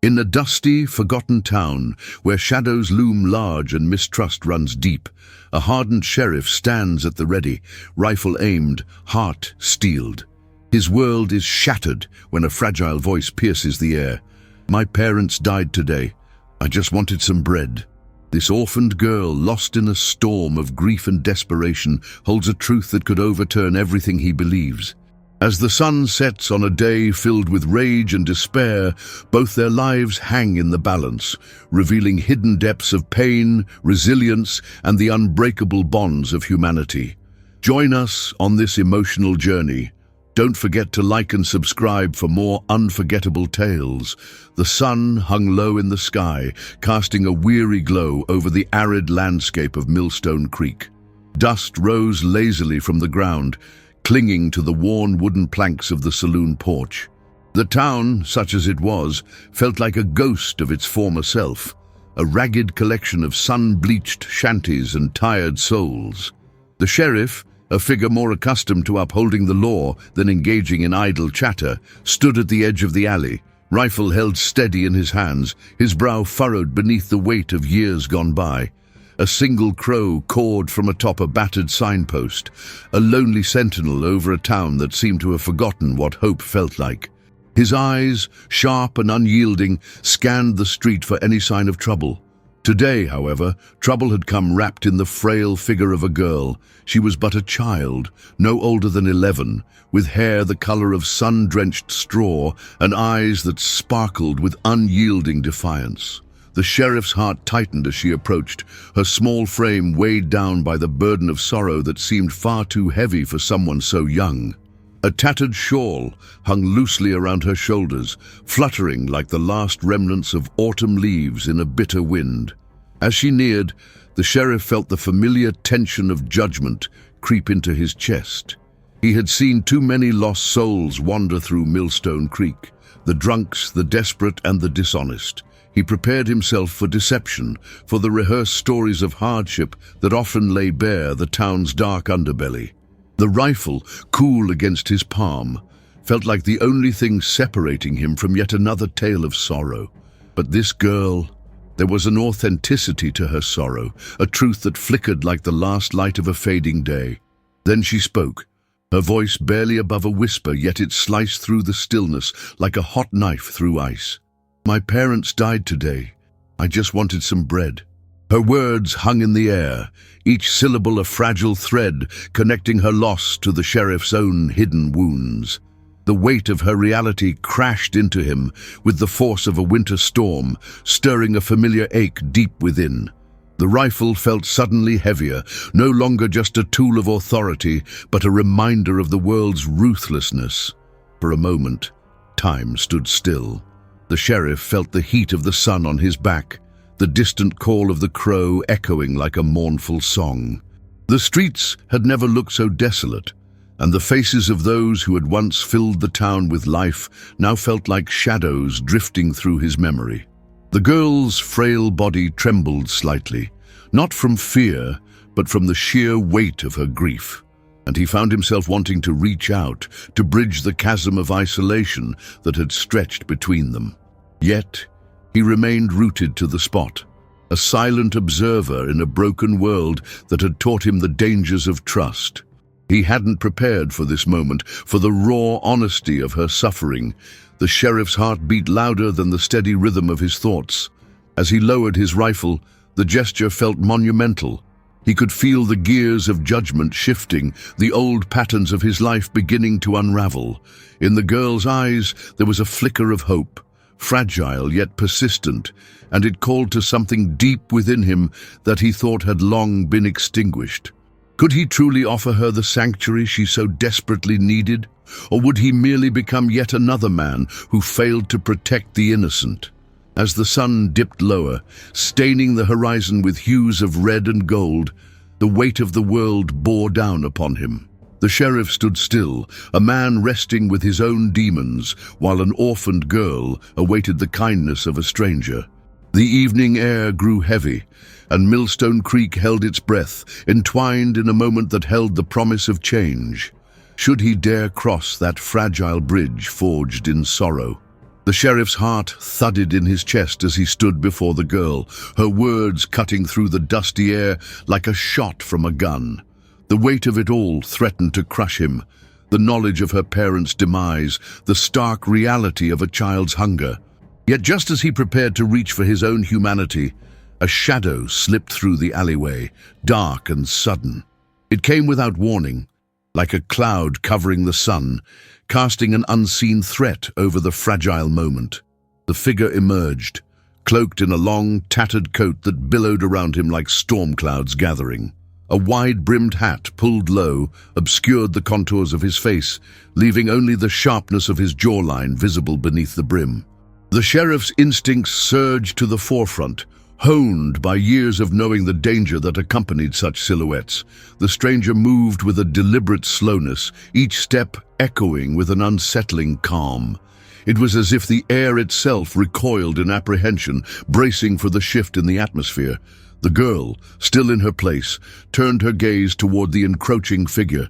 In a dusty, forgotten town, where shadows loom large and mistrust runs deep, a hardened sheriff stands at the ready, rifle aimed, heart steeled. His world is shattered when a fragile voice pierces the air. "My parents died today. I just wanted some bread." This orphaned girl, lost in a storm of grief and desperation, holds a truth that could overturn everything he believes. As the sun sets on a day filled with rage and despair, both their lives hang in the balance, revealing hidden depths of pain, resilience, and the unbreakable bonds of humanity. Join us on this emotional journey. Don't forget to like and subscribe for more unforgettable tales. The sun hung low in the sky, casting a weary glow over the arid landscape of Millstone Creek. Dust rose lazily from the ground, clinging to the worn wooden planks of the saloon porch. The town, such as it was, felt like a ghost of its former self, a ragged collection of sun-bleached shanties and tired souls. The sheriff, a figure more accustomed to upholding the law than engaging in idle chatter, stood at the edge of the alley, rifle held steady in his hands, his brow furrowed beneath the weight of years gone by. A single crow cawed from atop a battered signpost, a lonely sentinel over a town that seemed to have forgotten what hope felt like. His eyes, sharp and unyielding, scanned the street for any sign of trouble. Today, however, trouble had come wrapped in the frail figure of a girl. She was but a child, no older than 11, with hair the color of sun-drenched straw and eyes that sparkled with unyielding defiance. The sheriff's heart tightened as she approached, her small frame weighed down by the burden of sorrow that seemed far too heavy for someone so young. A tattered shawl hung loosely around her shoulders, fluttering like the last remnants of autumn leaves in a bitter wind. As she neared, the sheriff felt the familiar tension of judgment creep into his chest. He had seen too many lost souls wander through Millstone Creek, the drunks, the desperate, and the dishonest. He prepared himself for deception, for the rehearsed stories of hardship that often lay bare the town's dark underbelly. The rifle, cool against his palm, felt like the only thing separating him from yet another tale of sorrow. But this girl, there was an authenticity to her sorrow, a truth that flickered like the last light of a fading day. Then she spoke, her voice barely above a whisper, yet it sliced through the stillness like a hot knife through ice. "My parents died today. I just wanted some bread." Her words hung in the air, each syllable a fragile thread connecting her loss to the sheriff's own hidden wounds. The weight of her reality crashed into him with the force of a winter storm, stirring a familiar ache deep within. The rifle felt suddenly heavier, no longer just a tool of authority, but a reminder of the world's ruthlessness. For a moment, time stood still. The sheriff felt the heat of the sun on his back, the distant call of the crow echoing like a mournful song. The streets had never looked so desolate, and the faces of those who had once filled the town with life now felt like shadows drifting through his memory. The girl's frail body trembled slightly, not from fear, but from the sheer weight of her grief. And he found himself wanting to reach out, to bridge the chasm of isolation that had stretched between them. Yet, he remained rooted to the spot, a silent observer in a broken world that had taught him the dangers of trust. He hadn't prepared for this moment, for the raw honesty of her suffering. The sheriff's heart beat louder than the steady rhythm of his thoughts. As he lowered his rifle, the gesture felt monumental. He could feel the gears of judgment shifting, the old patterns of his life beginning to unravel. In the girl's eyes, there was a flicker of hope, fragile yet persistent, and it called to something deep within him that he thought had long been extinguished. Could he truly offer her the sanctuary she so desperately needed? Or would he merely become yet another man who failed to protect the innocent? As the sun dipped lower, staining the horizon with hues of red and gold, the weight of the world bore down upon him. The sheriff stood still, a man wrestling with his own demons, while an orphaned girl awaited the kindness of a stranger. The evening air grew heavy, and Millstone Creek held its breath, entwined in a moment that held the promise of change. Should he dare cross that fragile bridge forged in sorrow? The sheriff's heart thudded in his chest as he stood before the girl, her words cutting through the dusty air like a shot from a gun. The weight of it all threatened to crush him. The knowledge of her parents' demise, the stark reality of a child's hunger. Yet just as he prepared to reach for his own humanity, a shadow slipped through the alleyway, dark and sudden. It came without warning, like a cloud covering the sun, casting an unseen threat over the fragile moment. The figure emerged, cloaked in a long, tattered coat that billowed around him like storm clouds gathering. A wide-brimmed hat, pulled low, obscured the contours of his face, leaving only the sharpness of his jawline visible beneath the brim. The sheriff's instincts surged to the forefront, honed by years of knowing the danger that accompanied such silhouettes. The stranger moved with a deliberate slowness, each step echoing with an unsettling calm. It was as if the air itself recoiled in apprehension, bracing for the shift in the atmosphere. The girl, still in her place, turned her gaze toward the encroaching figure.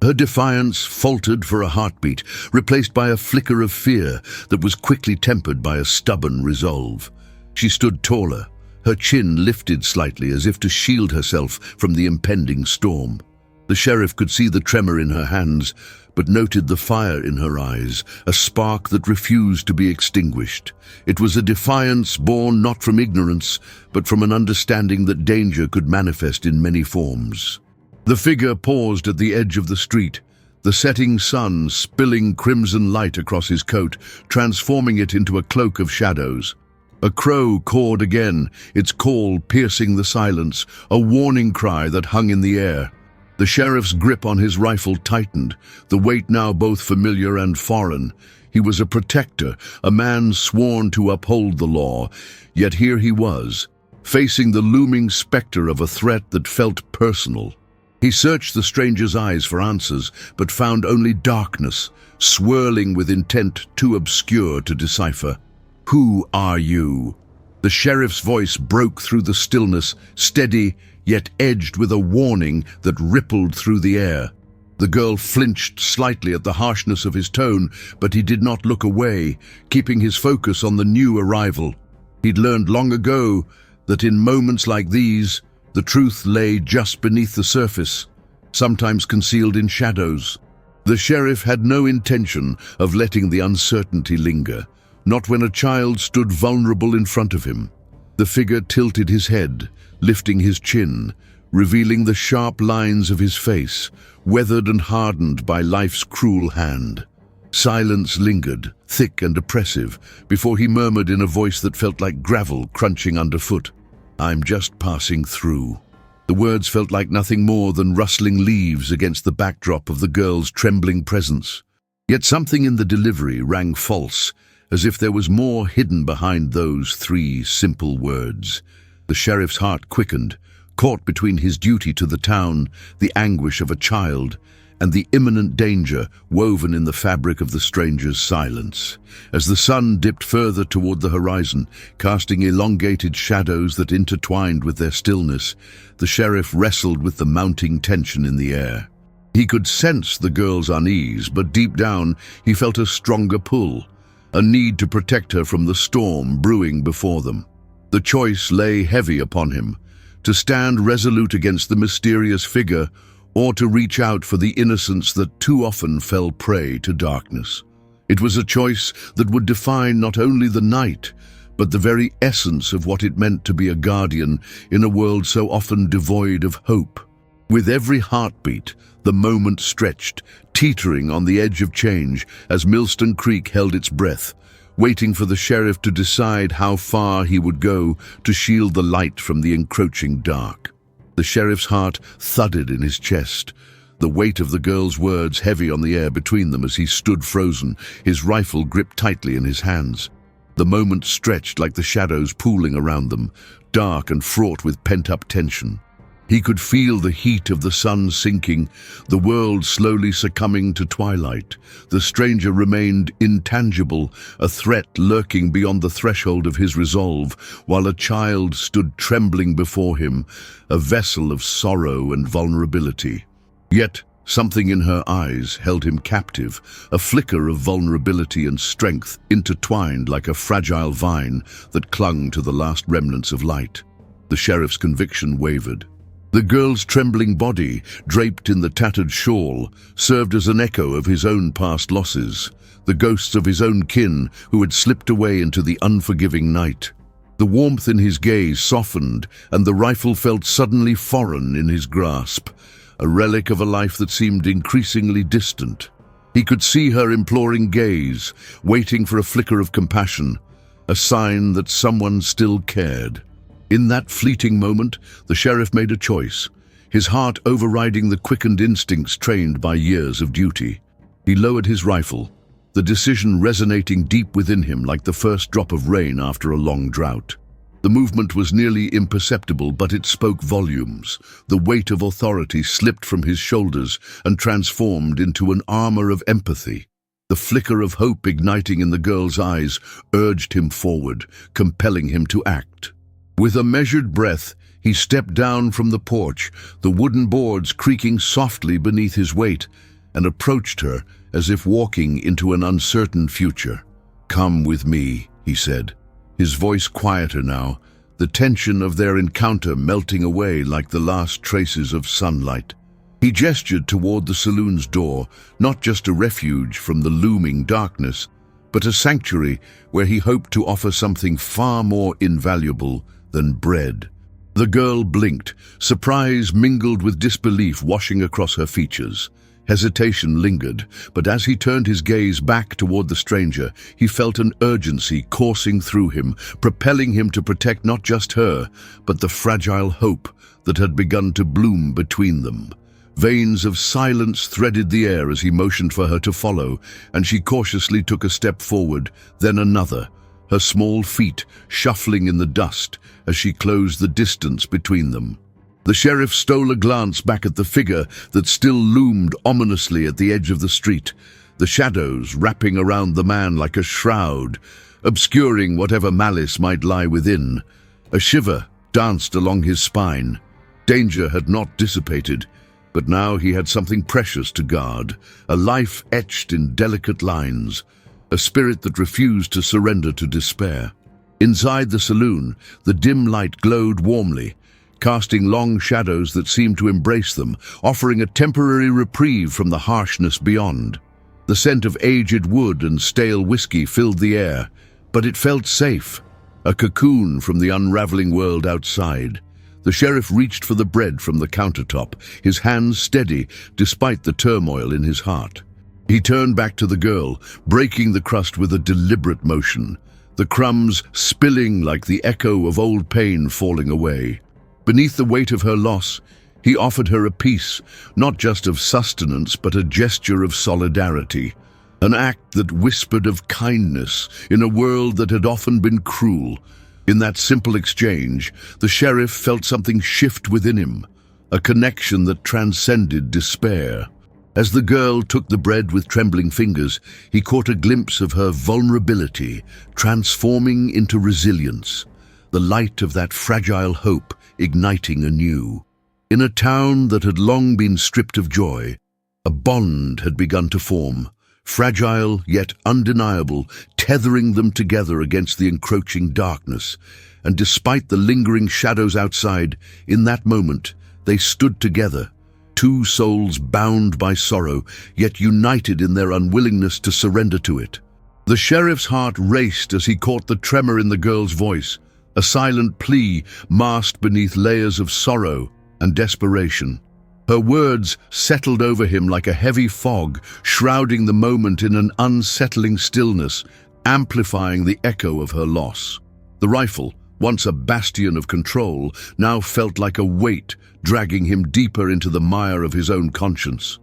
Her defiance faltered for a heartbeat, replaced by a flicker of fear that was quickly tempered by a stubborn resolve. She stood taller, her chin lifted slightly as if to shield herself from the impending storm. The sheriff could see the tremor in her hands, but noted the fire in her eyes, a spark that refused to be extinguished. It was a defiance born not from ignorance, but from an understanding that danger could manifest in many forms. The figure paused at the edge of the street, the setting sun spilling crimson light across his coat, transforming it into a cloak of shadows. A crow cawed again, its call piercing the silence, a warning cry that hung in the air. The sheriff's grip on his rifle tightened, the weight now both familiar and foreign. He was a protector, a man sworn to uphold the law, yet here he was, facing the looming specter of a threat that felt personal. He searched the stranger's eyes for answers, but found only darkness, swirling with intent too obscure to decipher. "Who are you?" The sheriff's voice broke through the stillness, steady, yet edged with a warning that rippled through the air. The girl flinched slightly at the harshness of his tone, but he did not look away, keeping his focus on the new arrival. He'd learned long ago that in moments like these, the truth lay just beneath the surface, sometimes concealed in shadows. The sheriff had no intention of letting the uncertainty linger, not when a child stood vulnerable in front of him. The figure tilted his head, lifting his chin, revealing the sharp lines of his face, weathered and hardened by life's cruel hand. Silence lingered, thick and oppressive, before he murmured in a voice that felt like gravel crunching underfoot, "I'm just passing through." The words felt like nothing more than rustling leaves against the backdrop of the girl's trembling presence. Yet something in the delivery rang false, as if there was more hidden behind those 3 simple words. The sheriff's heart quickened, caught between his duty to the town, the anguish of a child, and the imminent danger woven in the fabric of the stranger's silence. As the sun dipped further toward the horizon, casting elongated shadows that intertwined with their stillness, the sheriff wrestled with the mounting tension in the air. He could sense the girl's unease, but deep down he felt a stronger pull, a need to protect her from the storm brewing before them. The choice lay heavy upon him, to stand resolute against the mysterious figure, or to reach out for the innocence that too often fell prey to darkness. It was a choice that would define not only the night, but the very essence of what it meant to be a guardian in a world so often devoid of hope. With every heartbeat, the moment stretched, teetering on the edge of change as Millstone Creek held its breath, waiting for the sheriff to decide how far he would go to shield the light from the encroaching dark. The sheriff's heart thudded in his chest, the weight of the girl's words heavy on the air between them as he stood frozen, his rifle gripped tightly in his hands. The moment stretched like the shadows pooling around them, dark and fraught with pent-up tension. He could feel the heat of the sun sinking, the world slowly succumbing to twilight. The stranger remained intangible, a threat lurking beyond the threshold of his resolve, while a child stood trembling before him, a vessel of sorrow and vulnerability. Yet, Something in her eyes held him captive, a flicker of vulnerability and strength intertwined like a fragile vine that clung to the last remnants of light. The sheriff's conviction wavered. The girl's trembling body, draped in the tattered shawl, served as an echo of his own past losses, the ghosts of his own kin who had slipped away into the unforgiving night. The warmth in his gaze softened, and the rifle felt suddenly foreign in his grasp, a relic of a life that seemed increasingly distant. He could see her imploring gaze, waiting for a flicker of compassion, a sign that someone still cared. In that fleeting moment, the sheriff made a choice, his heart overriding the quickened instincts trained by years of duty. He lowered his rifle, the decision resonating deep within him like the first drop of rain after a long drought. The movement was nearly imperceptible, but it spoke volumes. The weight of authority slipped from his shoulders and transformed into an armor of empathy. The flicker of hope igniting in the girl's eyes urged him forward, compelling him to act. With a measured breath, he stepped down from the porch, the wooden boards creaking softly beneath his weight, and approached her as if walking into an uncertain future. "Come with me," he said, his voice quieter now, the tension of their encounter melting away like the last traces of sunlight. He gestured toward the saloon's door, not just a refuge from the looming darkness, but a sanctuary where he hoped to offer something far more invaluable than bread. The girl blinked, surprise mingled with disbelief washing across her features. Hesitation lingered, but as he turned his gaze back toward the stranger, he felt an urgency coursing through him, propelling him to protect not just her, but the fragile hope that had begun to bloom between them. Veins of silence threaded the air as he motioned for her to follow, and she cautiously took a step forward, then another, her small feet shuffling in the dust as she closed the distance between them. The sheriff stole a glance back at the figure that still loomed ominously at the edge of the street, the shadows wrapping around the man like a shroud, obscuring whatever malice might lie within. A shiver danced along his spine. Danger had not dissipated, but now he had something precious to guard, a life etched in delicate lines, a spirit that refused to surrender to despair. Inside the saloon, the dim light glowed warmly, casting long shadows that seemed to embrace them, offering a temporary reprieve from the harshness beyond. The scent of aged wood and stale whiskey filled the air, but it felt safe, a cocoon from the unraveling world outside. The sheriff reached for the bread from the countertop, his hands steady despite the turmoil in his heart. He turned back to the girl, breaking the crust with a deliberate motion, the crumbs spilling like the echo of old pain falling away. Beneath the weight of her loss, he offered her a piece, not just of sustenance but a gesture of solidarity, an act that whispered of kindness in a world that had often been cruel. In that simple exchange, the sheriff felt something shift within him, a connection that transcended despair. As the girl took the bread with trembling fingers, he caught a glimpse of her vulnerability, transforming into resilience, the light of that fragile hope igniting anew. In a town that had long been stripped of joy, a bond had begun to form, fragile yet undeniable, tethering them together against the encroaching darkness. And despite the lingering shadows outside, in that moment, they stood together, two souls bound by sorrow, yet united in their unwillingness to surrender to it. The sheriff's heart raced as he caught the tremor in the girl's voice, a silent plea masked beneath layers of sorrow and desperation. Her words settled over him like a heavy fog, shrouding the moment in an unsettling stillness, amplifying the echo of her loss. The rifle, once a bastion of control, now felt like a weight, dragging him deeper into the mire of his own conscience.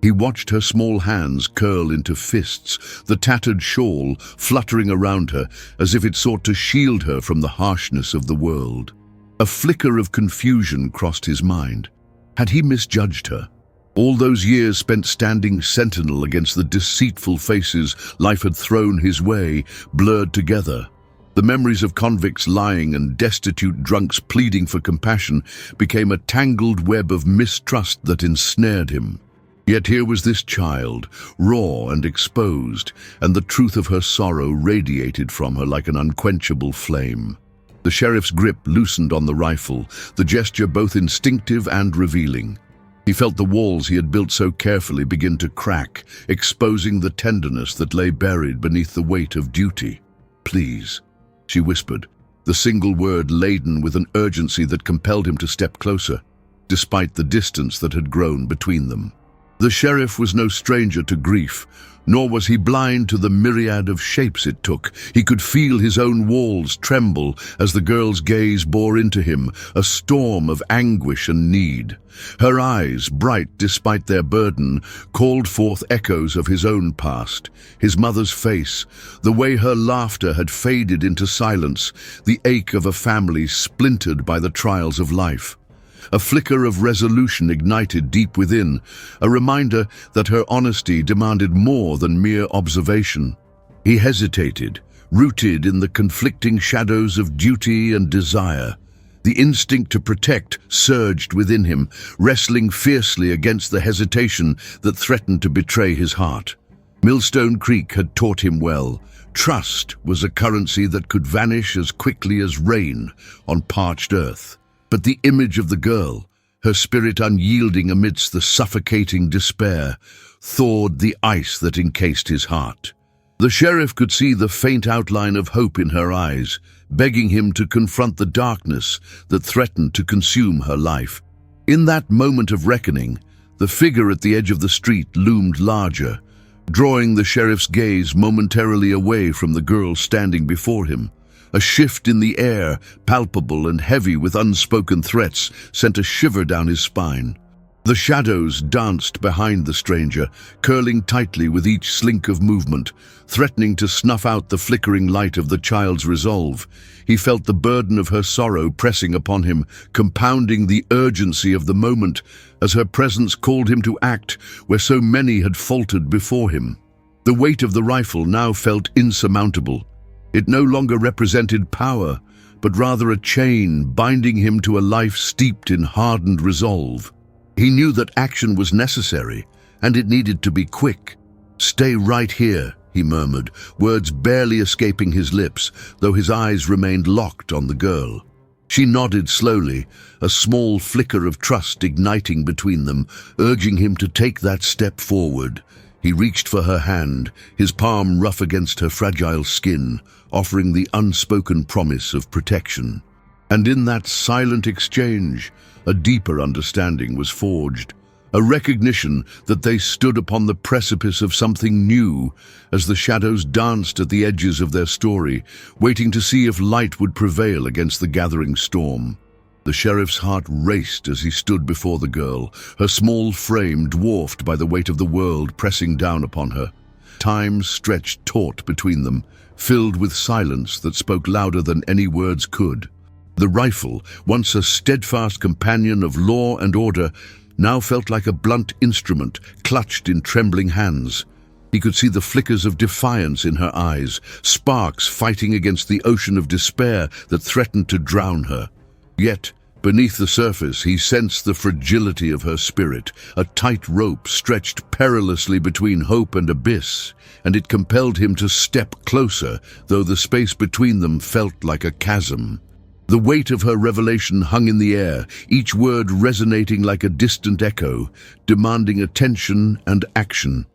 He watched her small hands curl into fists, the tattered shawl fluttering around her as if it sought to shield her from the harshness of the world. A flicker of confusion crossed his mind. Had he misjudged her? All those years spent standing sentinel against the deceitful faces life had thrown his way, blurred together. The memories of convicts lying and destitute drunks pleading for compassion became a tangled web of mistrust that ensnared him. Yet here was this child, raw and exposed, and the truth of her sorrow radiated from her like an unquenchable flame. The sheriff's grip loosened on the rifle, the gesture both instinctive and revealing. He felt the walls he had built so carefully begin to crack, exposing the tenderness that lay buried beneath the weight of duty. "Please," she whispered, the single word laden with an urgency that compelled him to step closer, despite the distance that had grown between them. The sheriff was no stranger to grief, nor was he blind to the myriad of shapes it took. He could feel his own walls tremble as the girl's gaze bore into him, a storm of anguish and need. Her eyes, bright despite their burden, called forth echoes of his own past, his mother's face, the way her laughter had faded into silence, the ache of a family splintered by the trials of life. A flicker of resolution ignited deep within, a reminder that her honesty demanded more than mere observation. He hesitated, rooted in the conflicting shadows of duty and desire. The instinct to protect surged within him, wrestling fiercely against the hesitation that threatened to betray his heart. Millstone Creek had taught him well. Trust was a currency that could vanish as quickly as rain on parched earth. But the image of the girl, her spirit unyielding amidst the suffocating despair, thawed the ice that encased his heart. The sheriff could see the faint outline of hope in her eyes, begging him to confront the darkness that threatened to consume her life. In that moment of reckoning, the figure at the edge of the street loomed larger, drawing the sheriff's gaze momentarily away from the girl standing before him. A shift in the air, palpable and heavy with unspoken threats, sent a shiver down his spine. The shadows danced behind the stranger, curling tightly with each slink of movement, threatening to snuff out the flickering light of the child's resolve. He felt the burden of her sorrow pressing upon him, compounding the urgency of the moment as her presence called him to act where so many had faltered before him. The weight of the rifle now felt insurmountable. It no longer represented power, but rather a chain binding him to a life steeped in hardened resolve. He knew that action was necessary, and it needed to be quick. "Stay right here," he murmured, words barely escaping his lips, though his eyes remained locked on the girl. She nodded slowly, a small flicker of trust igniting between them, urging him to take that step forward. He reached for her hand, his palm rough against her fragile skin, offering the unspoken promise of protection. And in that silent exchange, a deeper understanding was forged, a recognition that they stood upon the precipice of something new as the shadows danced at the edges of their story, waiting to see if light would prevail against the gathering storm. The sheriff's heart raced as he stood before the girl, her small frame dwarfed by the weight of the world pressing down upon her. Time stretched taut between them, filled with silence that spoke louder than any words could. The rifle, once a steadfast companion of law and order, now felt like a blunt instrument clutched in trembling hands. He could see the flickers of defiance in her eyes, sparks fighting against the ocean of despair that threatened to drown her. Yet, beneath the surface, he sensed the fragility of her spirit, a tight rope stretched perilously between hope and abyss, and it compelled him to step closer, though the space between them felt like a chasm. The weight of her revelation hung in the air, each word resonating like a distant echo, demanding attention and action.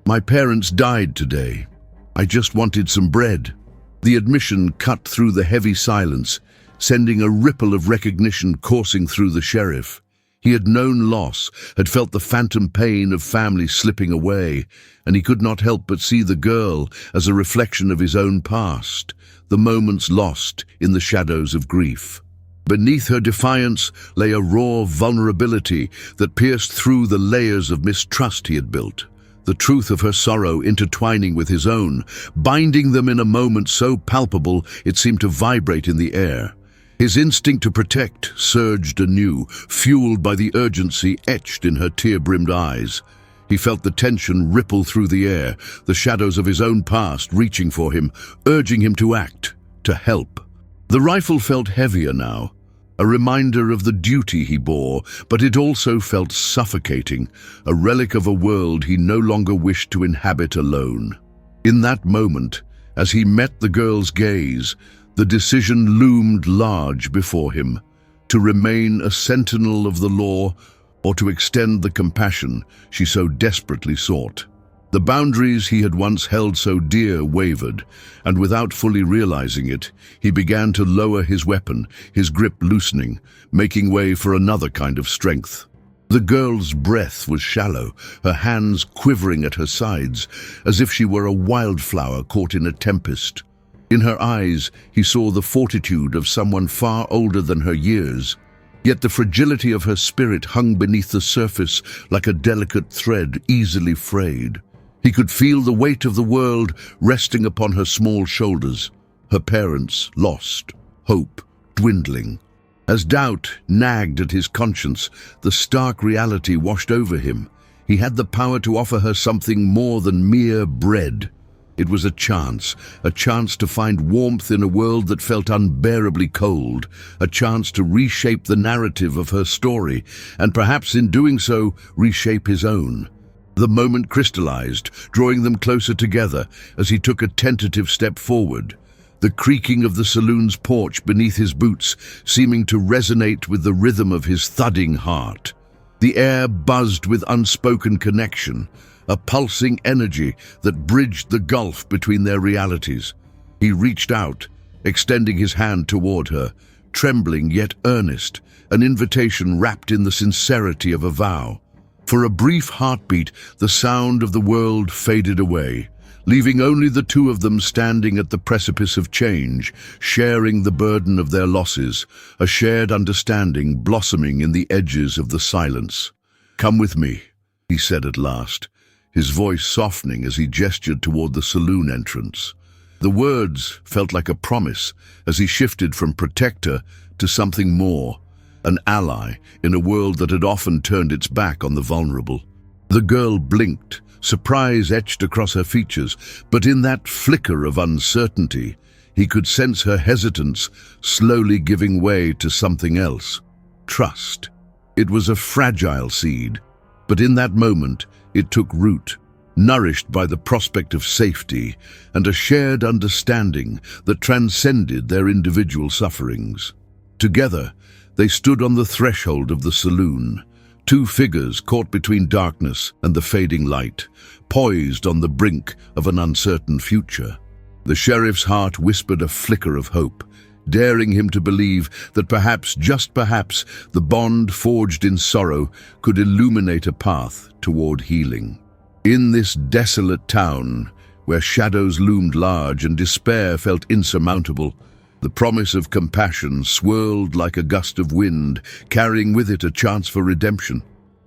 "My parents died today. I just wanted some bread." The admission cut through the heavy silence, sending a ripple of recognition coursing through the sheriff. He had known loss, had felt the phantom pain of family slipping away, and he could not help but see the girl as a reflection of his own past, the moments lost in the shadows of grief. Beneath her defiance lay a raw vulnerability that pierced through the layers of mistrust he had built, the truth of her sorrow intertwining with his own, binding them in a moment so palpable it seemed to vibrate in the air. His instinct to protect surged anew, fueled by the urgency etched in her tear-brimmed eyes. He felt the tension ripple through the air, the shadows of his own past reaching for him, urging him to act, to help. The rifle felt heavier now, a reminder of the duty he bore, but it also felt suffocating, a relic of a world he no longer wished to inhabit alone. In that moment, as he met the girl's gaze, the decision loomed large before him: to remain a sentinel of the law or to extend the compassion she so desperately sought. The boundaries he had once held so dear wavered, and without fully realizing it, he began to lower his weapon, his grip loosening, making way for another kind of strength. The girl's breath was shallow, her hands quivering at her sides, as if she were a wildflower caught in a tempest. In her eyes, he saw the fortitude of someone far older than her years, yet the fragility of her spirit hung beneath the surface like a delicate thread easily frayed. He could feel the weight of the world resting upon her small shoulders, her parents lost, hope dwindling. As doubt nagged at his conscience, the stark reality washed over him. He had the power to offer her something more than mere bread. It was a chance to find warmth in a world that felt unbearably cold, a chance to reshape the narrative of her story, and perhaps in doing so, reshape his own. The moment crystallized, drawing them closer together as he took a tentative step forward, the creaking of the saloon's porch beneath his boots seeming to resonate with the rhythm of his thudding heart. The air buzzed with unspoken connection, a pulsing energy that bridged the gulf between their realities. He reached out, extending his hand toward her, trembling yet earnest, an invitation wrapped in the sincerity of a vow. For a brief heartbeat, the sound of the world faded away, leaving only the two of them standing at the precipice of change, sharing the burden of their losses, a shared understanding blossoming in the edges of the silence. "Come with me," he said at last, his voice softening as he gestured toward the saloon entrance. The words felt like a promise as he shifted from protector to something more, an ally in a world that had often turned its back on the vulnerable. The girl blinked, surprise etched across her features, but in that flicker of uncertainty, he could sense her hesitance slowly giving way to something else: trust. It was a fragile seed, but in that moment it took root, nourished by the prospect of safety and a shared understanding that transcended their individual sufferings. Together, they stood on the threshold of the saloon, two figures caught between darkness and the fading light, poised on the brink of an uncertain future. The sheriff's heart whispered a flicker of hope, daring him to believe that perhaps, just perhaps, the bond forged in sorrow could illuminate a path toward healing. In this desolate town, where shadows loomed large and despair felt insurmountable, the promise of compassion swirled like a gust of wind, carrying with it a chance for redemption,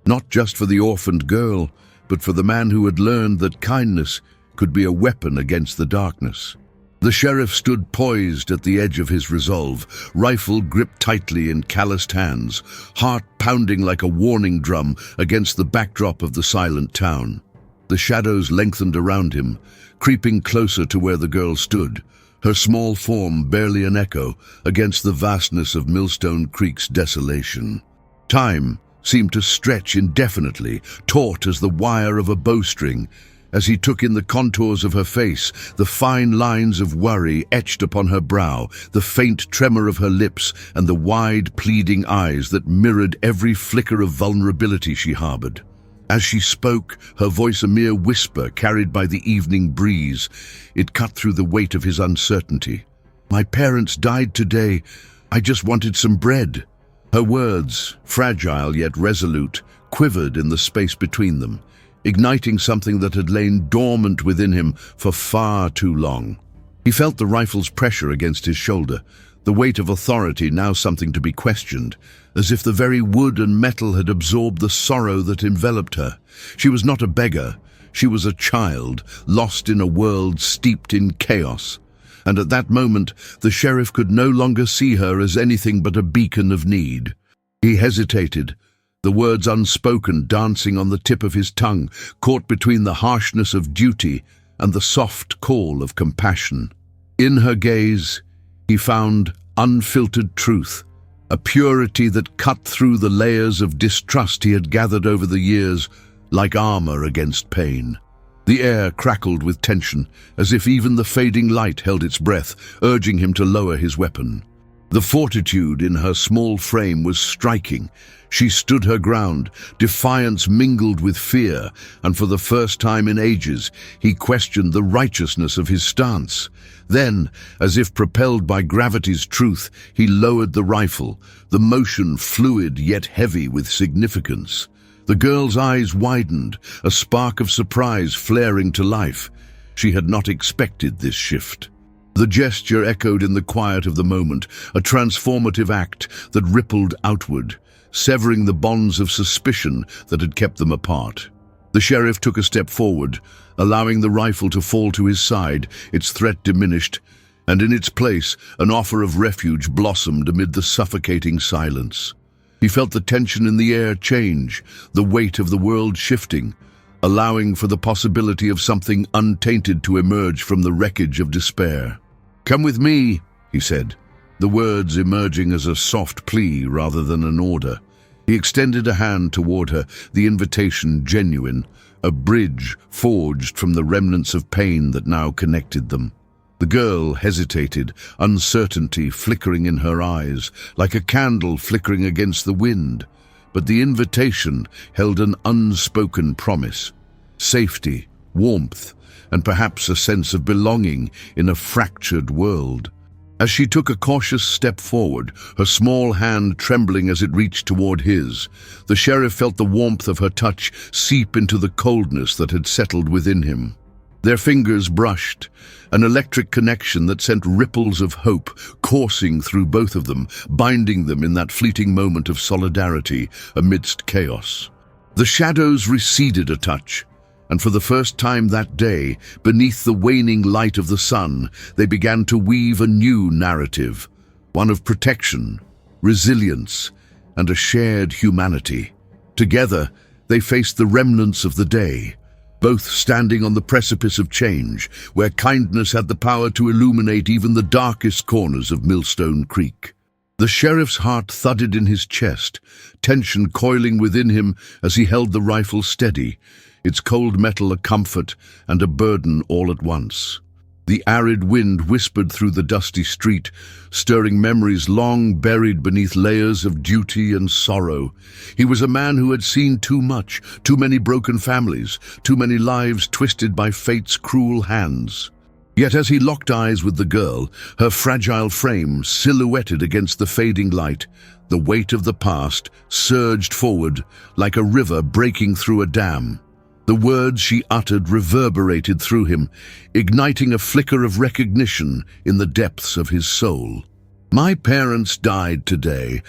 not just for the orphaned girl, but for the man who had learned that kindness could be a weapon against the darkness. The sheriff stood poised at the edge of his resolve, rifle gripped tightly in calloused hands, heart pounding like a warning drum against the backdrop of the silent town. The shadows lengthened around him, creeping closer to where the girl stood, her small form barely an echo against the vastness of Millstone Creek's desolation. Time seemed to stretch indefinitely, taut as the wire of a bowstring, as he took in the contours of her face, the fine lines of worry etched upon her brow, the faint tremor of her lips, and the wide, pleading eyes that mirrored every flicker of vulnerability she harbored. As she spoke, her voice a mere whisper carried by the evening breeze, it cut through the weight of his uncertainty. "My parents died today. I just wanted some bread." Her words, fragile yet resolute, quivered in the space between them, igniting something that had lain dormant within him for far too long. He felt the rifle's pressure against his shoulder, the weight of authority now something to be questioned, as if the very wood and metal had absorbed the sorrow that enveloped her. She was not a beggar, she was a child, lost in a world steeped in chaos. And at that moment, the sheriff could no longer see her as anything but a beacon of need. He hesitated, the words unspoken dancing on the tip of his tongue, caught between the harshness of duty and the soft call of compassion. In her gaze, he found unfiltered truth, a purity that cut through the layers of distrust he had gathered over the years like armor against pain. The air crackled with tension, as if even the fading light held its breath, urging him to lower his weapon. The fortitude in her small frame was striking. She stood her ground, defiance mingled with fear, and for the first time in ages, he questioned the righteousness of his stance. Then, as if propelled by gravity's truth, he lowered the rifle, the motion fluid yet heavy with significance. The girl's eyes widened, a spark of surprise flaring to life. She had not expected this shift. The gesture echoed in the quiet of the moment, a transformative act that rippled outward, severing the bonds of suspicion that had kept them apart. The sheriff took a step forward, allowing the rifle to fall to his side, its threat diminished, and in its place an offer of refuge blossomed amid the suffocating silence. He felt the tension in the air change, the weight of the world shifting, allowing for the possibility of something untainted to emerge from the wreckage of despair. "Come with me," he said, the words emerging as a soft plea rather than an order. He extended a hand toward her, the invitation genuine, a bridge forged from the remnants of pain that now connected them. The girl hesitated, uncertainty flickering in her eyes, like a candle flickering against the wind. But the invitation held an unspoken promise: safety, warmth, and perhaps a sense of belonging in a fractured world. As she took a cautious step forward, her small hand trembling as it reached toward his, the sheriff felt the warmth of her touch seep into the coldness that had settled within him. Their fingers brushed, an electric connection that sent ripples of hope coursing through both of them, binding them in that fleeting moment of solidarity amidst chaos. The shadows receded a touch, and for the first time that day, beneath the waning light of the sun, they began to weave a new narrative, one of protection, resilience, and a shared humanity. Together, they faced the remnants of the day, both standing on the precipice of change, where kindness had the power to illuminate even the darkest corners of Millstone Creek. The sheriff's heart thudded in his chest, tension coiling within him as he held the rifle steady, its cold metal a comfort and a burden all at once. The arid wind whispered through the dusty street, stirring memories long buried beneath layers of duty and sorrow. He was a man who had seen too much, too many broken families, too many lives twisted by fate's cruel hands. Yet as he locked eyes with the girl, her fragile frame silhouetted against the fading light, the weight of the past surged forward like a river breaking through a dam. The words she uttered reverberated through him, igniting a flicker of recognition in the depths of his soul. "My parents died today.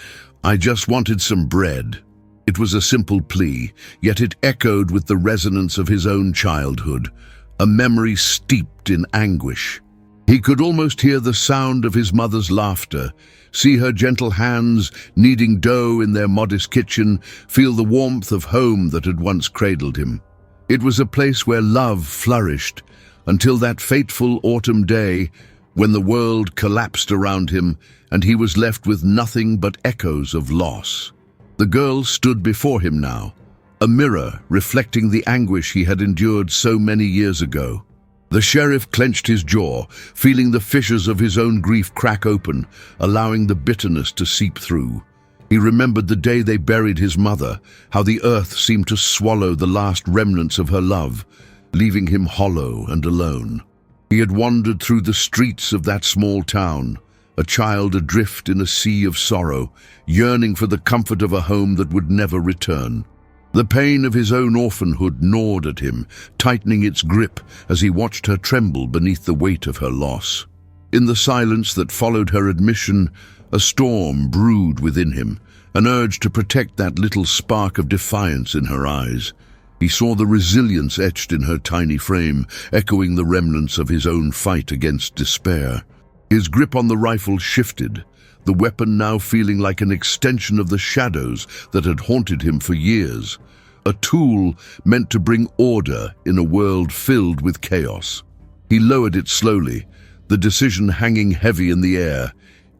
I just wanted some bread." It was a simple plea, yet it echoed with the resonance of his own childhood, a memory steeped in anguish. He could almost hear the sound of his mother's laughter, see her gentle hands kneading dough in their modest kitchen, feel the warmth of home that had once cradled him. It was a place where love flourished, until that fateful autumn day when the world collapsed around him and he was left with nothing but echoes of loss. The girl stood before him now, a mirror reflecting the anguish he had endured so many years ago. The sheriff clenched his jaw, feeling the fissures of his own grief crack open, allowing the bitterness to seep through. He remembered the day they buried his mother, how the earth seemed to swallow the last remnants of her love, leaving him hollow and alone. He had wandered through the streets of that small town, a child adrift in a sea of sorrow, yearning for the comfort of a home that would never return. The pain of his own orphanhood gnawed at him, tightening its grip as he watched her tremble beneath the weight of her loss. In the silence that followed her admission, a storm brewed within him, an urge to protect that little spark of defiance in her eyes. He saw the resilience etched in her tiny frame, echoing the remnants of his own fight against despair. His grip on the rifle shifted, the weapon now feeling like an extension of the shadows that had haunted him for years, a tool meant to bring order in a world filled with chaos. He lowered it slowly, the decision hanging heavy in the air,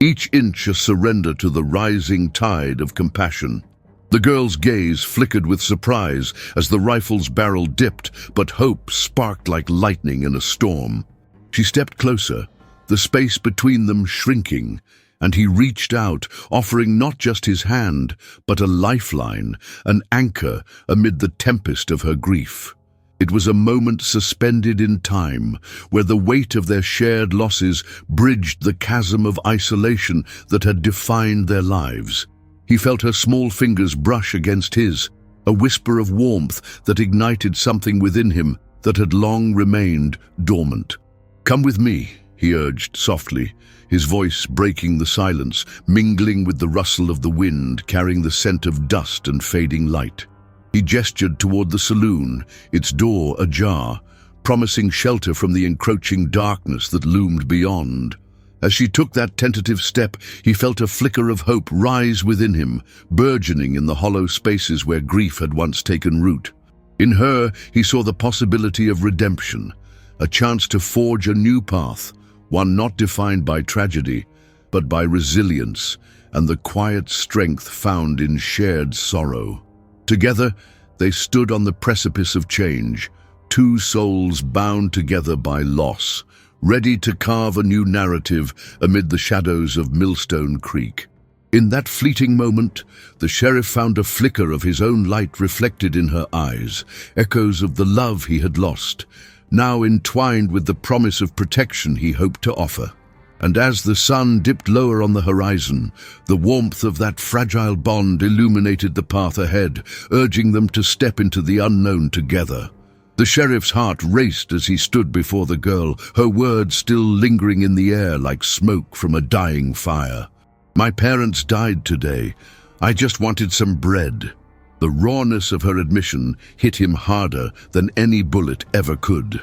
each inch a surrender to the rising tide of compassion. The girl's gaze flickered with surprise as the rifle's barrel dipped, but hope sparked like lightning in a storm. She stepped closer, the space between them shrinking, and he reached out, offering not just his hand, but a lifeline, an anchor amid the tempest of her grief. It was a moment suspended in time, where the weight of their shared losses bridged the chasm of isolation that had defined their lives. He felt her small fingers brush against his, a whisper of warmth that ignited something within him that had long remained dormant. "Come with me," he urged softly, his voice breaking the silence, mingling with the rustle of the wind, carrying the scent of dust and fading light. He gestured toward the saloon, its door ajar, promising shelter from the encroaching darkness that loomed beyond. As she took that tentative step, he felt a flicker of hope rise within him, burgeoning in the hollow spaces where grief had once taken root. In her, he saw the possibility of redemption, a chance to forge a new path, one not defined by tragedy, but by resilience and the quiet strength found in shared sorrow. Together, they stood on the precipice of change, two souls bound together by loss, ready to carve a new narrative amid the shadows of Millstone Creek. In that fleeting moment, the sheriff found a flicker of his own light reflected in her eyes, echoes of the love he had lost, now entwined with the promise of protection he hoped to offer. And as the sun dipped lower on the horizon, the warmth of that fragile bond illuminated the path ahead, urging them to step into the unknown together. The sheriff's heart raced as he stood before the girl, her words still lingering in the air like smoke from a dying fire. "My parents died today. I just wanted some bread." The rawness of her admission hit him harder than any bullet ever could.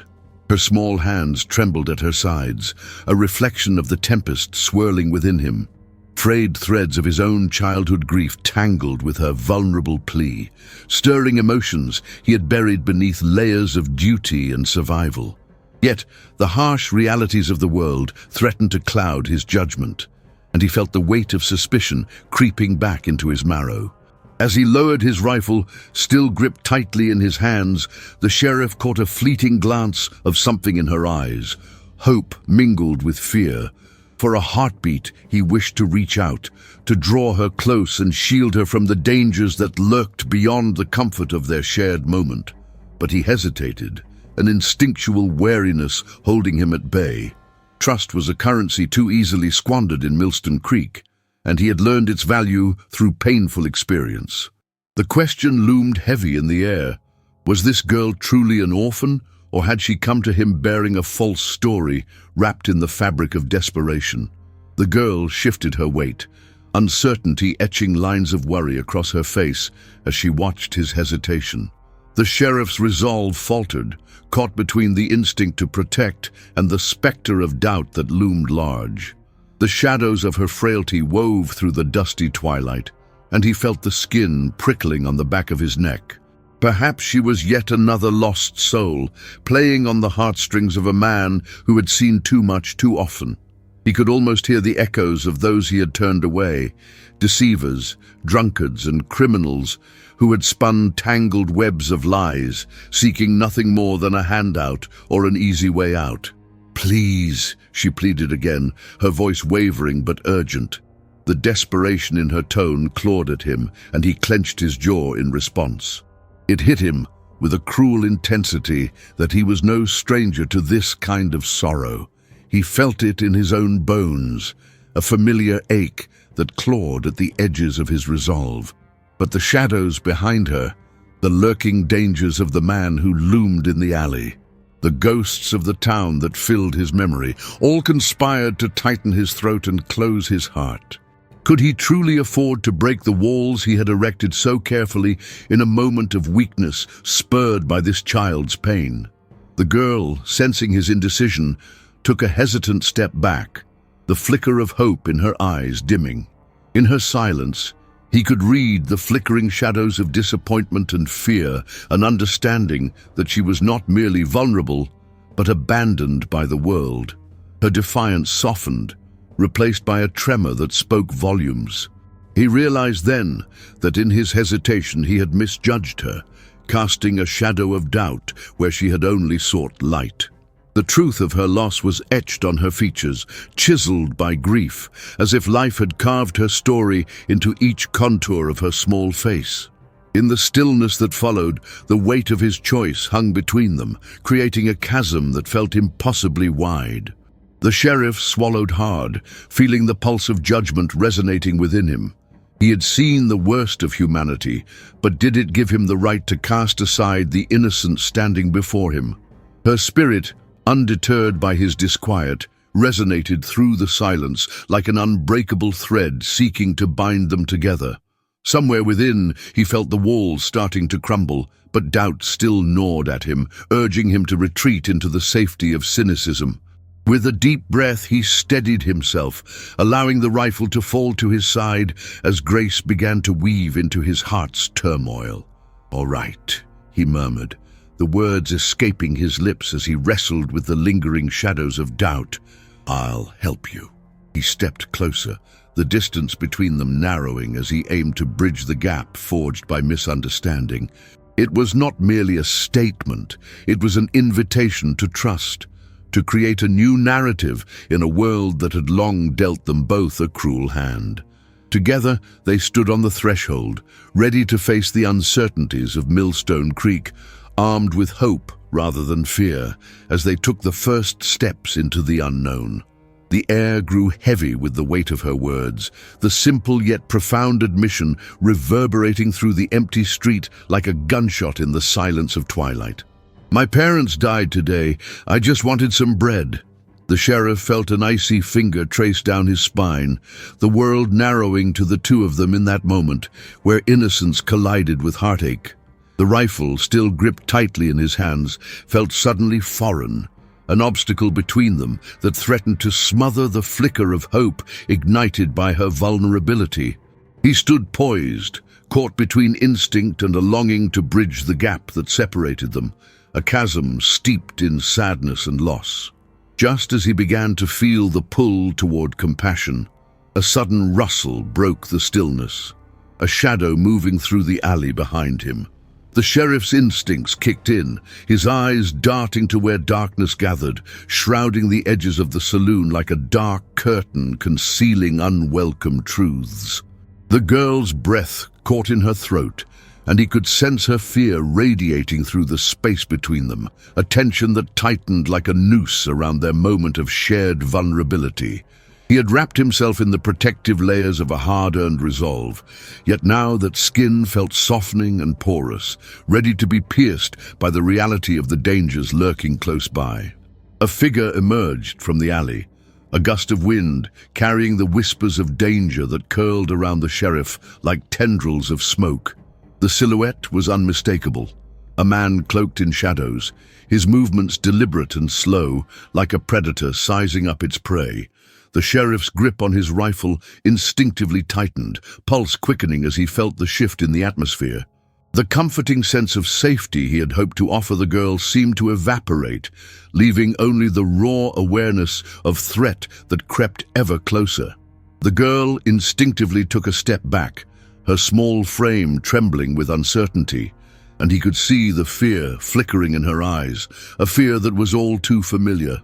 Her small hands trembled at her sides, a reflection of the tempest swirling within him. Frayed threads of his own childhood grief tangled with her vulnerable plea, stirring emotions he had buried beneath layers of duty and survival. Yet the harsh realities of the world threatened to cloud his judgment, and he felt the weight of suspicion creeping back into his marrow. As he lowered his rifle, still gripped tightly in his hands, the sheriff caught a fleeting glance of something in her eyes, hope mingled with fear. For a heartbeat, he wished to reach out, to draw her close and shield her from the dangers that lurked beyond the comfort of their shared moment. But he hesitated, an instinctual wariness holding him at bay. Trust was a currency too easily squandered in Millstone Creek, and he had learned its value through painful experience. The question loomed heavy in the air. Was this girl truly an orphan, or had she come to him bearing a false story wrapped in the fabric of desperation? The girl shifted her weight, uncertainty etching lines of worry across her face as she watched his hesitation. The sheriff's resolve faltered, caught between the instinct to protect and the specter of doubt that loomed large. The shadows of her frailty wove through the dusty twilight, and he felt the skin prickling on the back of his neck. Perhaps she was yet another lost soul, playing on the heartstrings of a man who had seen too much too often. He could almost hear the echoes of those he had turned away, deceivers, drunkards, and criminals who had spun tangled webs of lies, seeking nothing more than a handout or an easy way out. "Please," she pleaded again, her voice wavering but urgent. The desperation in her tone clawed at him, and he clenched his jaw in response. It hit him with a cruel intensity that he was no stranger to this kind of sorrow. He felt it in his own bones, a familiar ache that clawed at the edges of his resolve. But the shadows behind her, the lurking dangers of the man who loomed in the alley, the ghosts of the town that filled his memory, all conspired to tighten his throat and close his heart. Could he truly afford to break the walls he had erected so carefully in a moment of weakness spurred by this child's pain? The girl, sensing his indecision, took a hesitant step back, the flicker of hope in her eyes dimming. In her silence, he could read the flickering shadows of disappointment and fear, an understanding that she was not merely vulnerable, but abandoned by the world. Her defiance softened, replaced by a tremor that spoke volumes. He realized then that in his hesitation he had misjudged her, casting a shadow of doubt where she had only sought light. The truth of her loss was etched on her features, chiseled by grief, as if life had carved her story into each contour of her small face. In the stillness that followed, the weight of his choice hung between them, creating a chasm that felt impossibly wide. The sheriff swallowed hard, feeling the pulse of judgment resonating within him. He had seen the worst of humanity, but did it give him the right to cast aside the innocent standing before him? Her spirit, undeterred by his disquiet, resonated through the silence like an unbreakable thread seeking to bind them together. Somewhere within, he felt the walls starting to crumble, but doubt still gnawed at him, urging him to retreat into the safety of cynicism. With a deep breath, he steadied himself, allowing the rifle to fall to his side as grace began to weave into his heart's turmoil. "All right," he murmured, the words escaping his lips as he wrestled with the lingering shadows of doubt. "I'll help you." He stepped closer, the distance between them narrowing as he aimed to bridge the gap forged by misunderstanding. It was not merely a statement, it was an invitation to trust, to create a new narrative in a world that had long dealt them both a cruel hand. Together, they stood on the threshold, ready to face the uncertainties of Millstone Creek, armed with hope rather than fear, as they took the first steps into the unknown. The air grew heavy with the weight of her words, the simple yet profound admission reverberating through the empty street like a gunshot in the silence of twilight. "My parents died today. I just wanted some bread." The sheriff felt an icy finger trace down his spine, the world narrowing to the two of them in that moment, where innocence collided with heartache. The rifle, still gripped tightly in his hands, felt suddenly foreign, an obstacle between them that threatened to smother the flicker of hope ignited by her vulnerability. He stood poised, caught between instinct and a longing to bridge the gap that separated them, a chasm steeped in sadness and loss. Just as he began to feel the pull toward compassion, a sudden rustle broke the stillness, a shadow moving through the alley behind him. The sheriff's instincts kicked in, his eyes darting to where darkness gathered, shrouding the edges of the saloon like a dark curtain concealing unwelcome truths. The girl's breath caught in her throat, and he could sense her fear radiating through the space between them, a tension that tightened like a noose around their moment of shared vulnerability. He had wrapped himself in the protective layers of a hard-earned resolve, yet now that skin felt softening and porous, ready to be pierced by the reality of the dangers lurking close by. A figure emerged from the alley, a gust of wind carrying the whispers of danger that curled around the sheriff like tendrils of smoke. The silhouette was unmistakable, a man cloaked in shadows, his movements deliberate and slow, like a predator sizing up its prey. The sheriff's grip on his rifle instinctively tightened, pulse quickening as he felt the shift in the atmosphere. The comforting sense of safety he had hoped to offer the girl seemed to evaporate, leaving only the raw awareness of threat that crept ever closer. The girl instinctively took a step back, her small frame trembling with uncertainty, and he could see the fear flickering in her eyes, a fear that was all too familiar.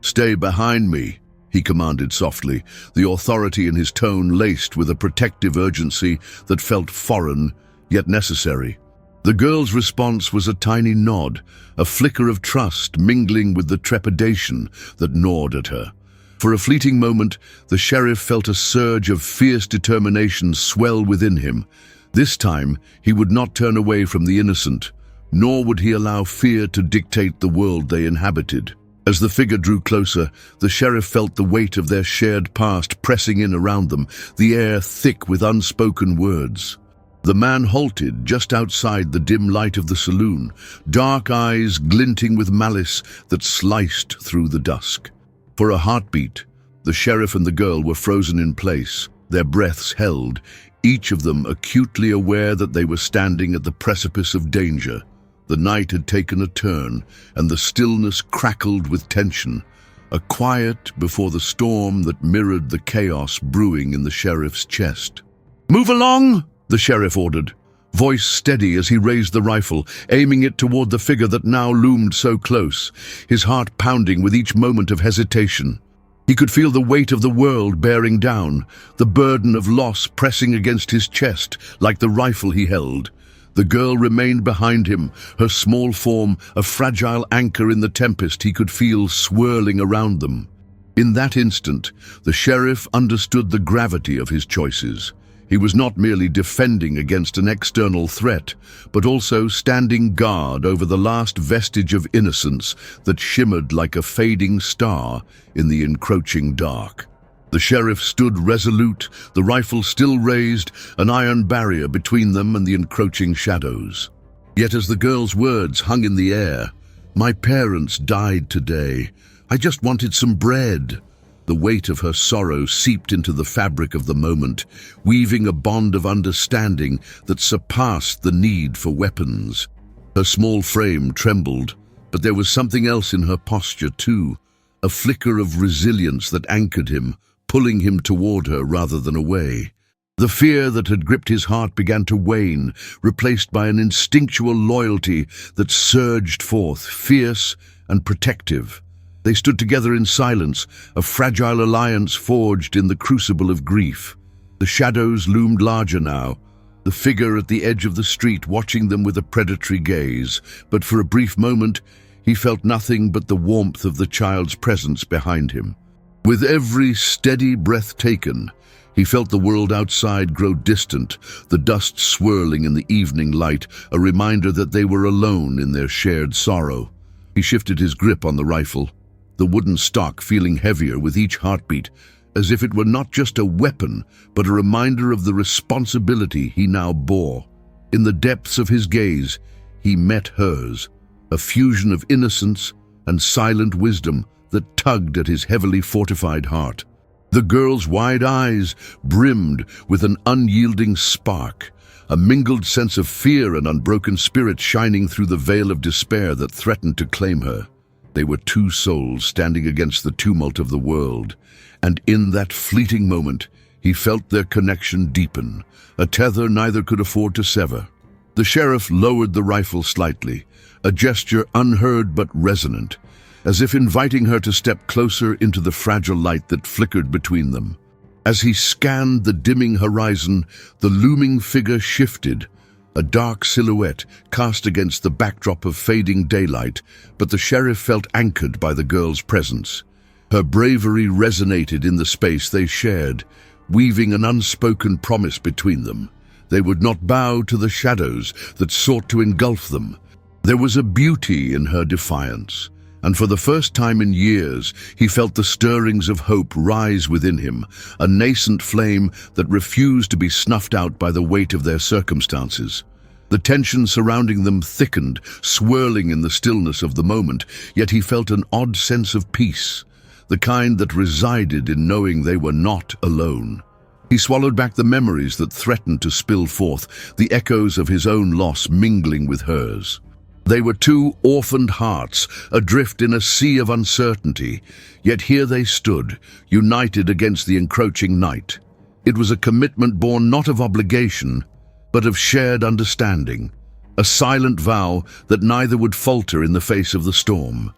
"Stay behind me," he commanded softly, the authority in his tone laced with a protective urgency that felt foreign, yet necessary. The girl's response was a tiny nod, a flicker of trust mingling with the trepidation that gnawed at her. For a fleeting moment, the sheriff felt a surge of fierce determination swell within him. This time, he would not turn away from the innocent, nor would he allow fear to dictate the world they inhabited. As the figure drew closer, the sheriff felt the weight of their shared past pressing in around them, the air thick with unspoken words. The man halted just outside the dim light of the saloon, dark eyes glinting with malice that sliced through the dusk. For a heartbeat, the sheriff and the girl were frozen in place, their breaths held, each of them acutely aware that they were standing at the precipice of danger. The night had taken a turn, and the stillness crackled with tension, a quiet before the storm that mirrored the chaos brewing in the sheriff's chest. "Move along!" the sheriff ordered, voice steady as he raised the rifle, aiming it toward the figure that now loomed so close, his heart pounding with each moment of hesitation. He could feel the weight of the world bearing down, the burden of loss pressing against his chest like the rifle he held. The girl remained behind him, her small form a fragile anchor in the tempest he could feel swirling around them. In that instant, the sheriff understood the gravity of his choices. He was not merely defending against an external threat, but also standing guard over the last vestige of innocence that shimmered like a fading star in the encroaching dark. The sheriff stood resolute, the rifle still raised, an iron barrier between them and the encroaching shadows. Yet as the girl's words hung in the air, "My parents died today. I just wanted some bread." The weight of her sorrow seeped into the fabric of the moment, weaving a bond of understanding that surpassed the need for weapons. Her small frame trembled, but there was something else in her posture too, a flicker of resilience that anchored him, pulling him toward her rather than away. The fear that had gripped his heart began to wane, replaced by an instinctual loyalty that surged forth, fierce and protective. They stood together in silence, a fragile alliance forged in the crucible of grief. The shadows loomed larger now, the figure at the edge of the street watching them with a predatory gaze, but for a brief moment he felt nothing but the warmth of the child's presence behind him. With every steady breath taken, he felt the world outside grow distant, the dust swirling in the evening light, a reminder that they were alone in their shared sorrow. He shifted his grip on the rifle, the wooden stock feeling heavier with each heartbeat, as if it were not just a weapon, but a reminder of the responsibility he now bore. In the depths of his gaze, he met hers, a fusion of innocence and silent wisdom that tugged at his heavily fortified heart. The girl's wide eyes brimmed with an unyielding spark, a mingled sense of fear and unbroken spirit shining through the veil of despair that threatened to claim her. They were two souls standing against the tumult of the world, and in that fleeting moment, he felt their connection deepen, a tether neither could afford to sever. The sheriff lowered the rifle slightly, a gesture unheard but resonant, as if inviting her to step closer into the fragile light that flickered between them. As he scanned the dimming horizon, the looming figure shifted, a dark silhouette cast against the backdrop of fading daylight, but the sheriff felt anchored by the girl's presence. Her bravery resonated in the space they shared, weaving an unspoken promise between them. They would not bow to the shadows that sought to engulf them. There was a beauty in her defiance, and for the first time in years, he felt the stirrings of hope rise within him, a nascent flame that refused to be snuffed out by the weight of their circumstances. The tension surrounding them thickened, swirling in the stillness of the moment, yet he felt an odd sense of peace, the kind that resided in knowing they were not alone. He swallowed back the memories that threatened to spill forth, the echoes of his own loss mingling with hers. They were two orphaned hearts, adrift in a sea of uncertainty, yet here they stood, united against the encroaching night. It was a commitment born not of obligation, but of shared understanding, a silent vow that neither would falter in the face of the storm.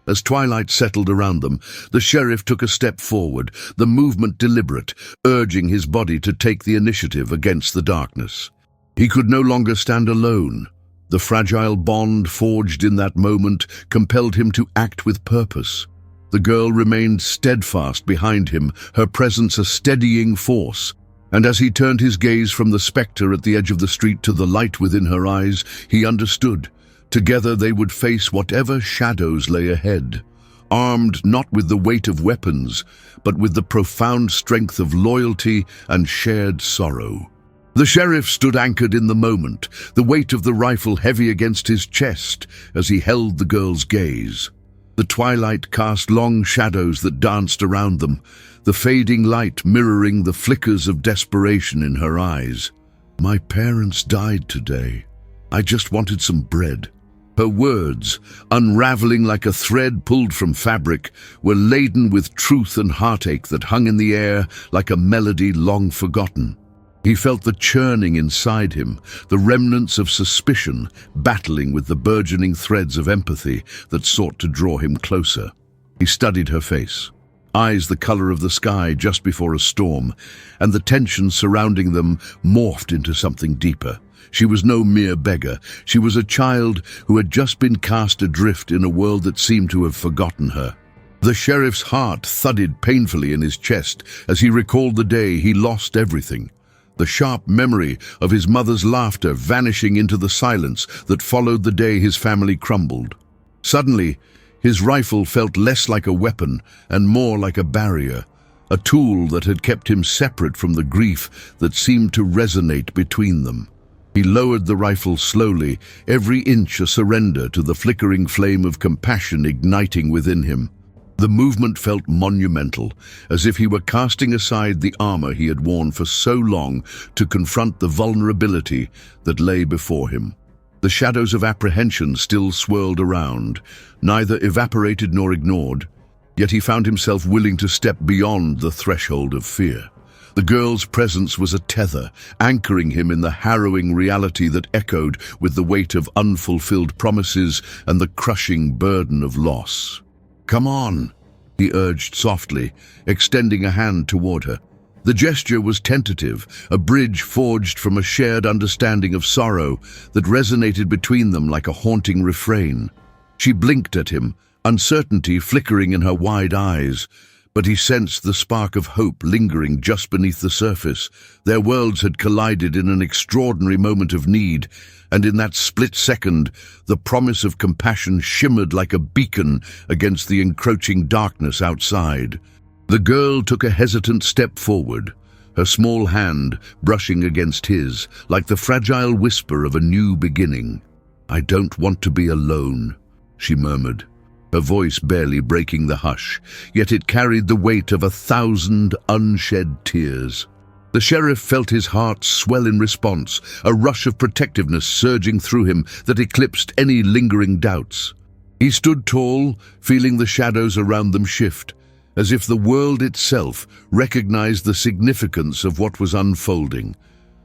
As twilight settled around them, the sheriff took a step forward, the movement deliberate, urging his body to take the initiative against the darkness. He could no longer stand alone. The fragile bond forged in that moment compelled him to act with purpose. The girl remained steadfast behind him, her presence a steadying force, and as he turned his gaze from the spectre at the edge of the street to the light within her eyes, he understood. Together they would face whatever shadows lay ahead, armed not with the weight of weapons, but with the profound strength of loyalty and shared sorrow. The sheriff stood anchored in the moment, the weight of the rifle heavy against his chest as he held the girl's gaze. The twilight cast long shadows that danced around them, the fading light mirroring the flickers of desperation in her eyes. "My parents died today. I just wanted some bread." Her words, unraveling like a thread pulled from fabric, were laden with truth and heartache that hung in the air like a melody long forgotten. He felt the churning inside him, the remnants of suspicion battling with the burgeoning threads of empathy that sought to draw him closer. He studied her face, eyes the color of the sky just before a storm, and the tension surrounding them morphed into something deeper. She was no mere beggar. She was a child who had just been cast adrift in a world that seemed to have forgotten her. The sheriff's heart thudded painfully in his chest as he recalled the day he lost everything. The sharp memory of his mother's laughter vanishing into the silence that followed the day his family crumbled. Suddenly, his rifle felt less like a weapon and more like a barrier, a tool that had kept him separate from the grief that seemed to resonate between them. He lowered the rifle slowly, every inch a surrender to the flickering flame of compassion igniting within him. The movement felt monumental, as if he were casting aside the armor he had worn for so long to confront the vulnerability that lay before him. The shadows of apprehension still swirled around, neither evaporated nor ignored, yet he found himself willing to step beyond the threshold of fear. The girl's presence was a tether, anchoring him in the harrowing reality that echoed with the weight of unfulfilled promises and the crushing burden of loss. "Come on," he urged softly, extending a hand toward her. The gesture was tentative, a bridge forged from a shared understanding of sorrow that resonated between them like a haunting refrain. She blinked at him, uncertainty flickering in her wide eyes, but he sensed the spark of hope lingering just beneath the surface. Their worlds had collided in an extraordinary moment of need, and in that split second, the promise of compassion shimmered like a beacon against the encroaching darkness outside. The girl took a hesitant step forward, her small hand brushing against his, like the fragile whisper of a new beginning. "I don't want to be alone," she murmured, her voice barely breaking the hush, yet it carried the weight of 1,000 unshed tears. The sheriff felt his heart swell in response, a rush of protectiveness surging through him that eclipsed any lingering doubts. He stood tall, feeling the shadows around them shift, as if the world itself recognized the significance of what was unfolding.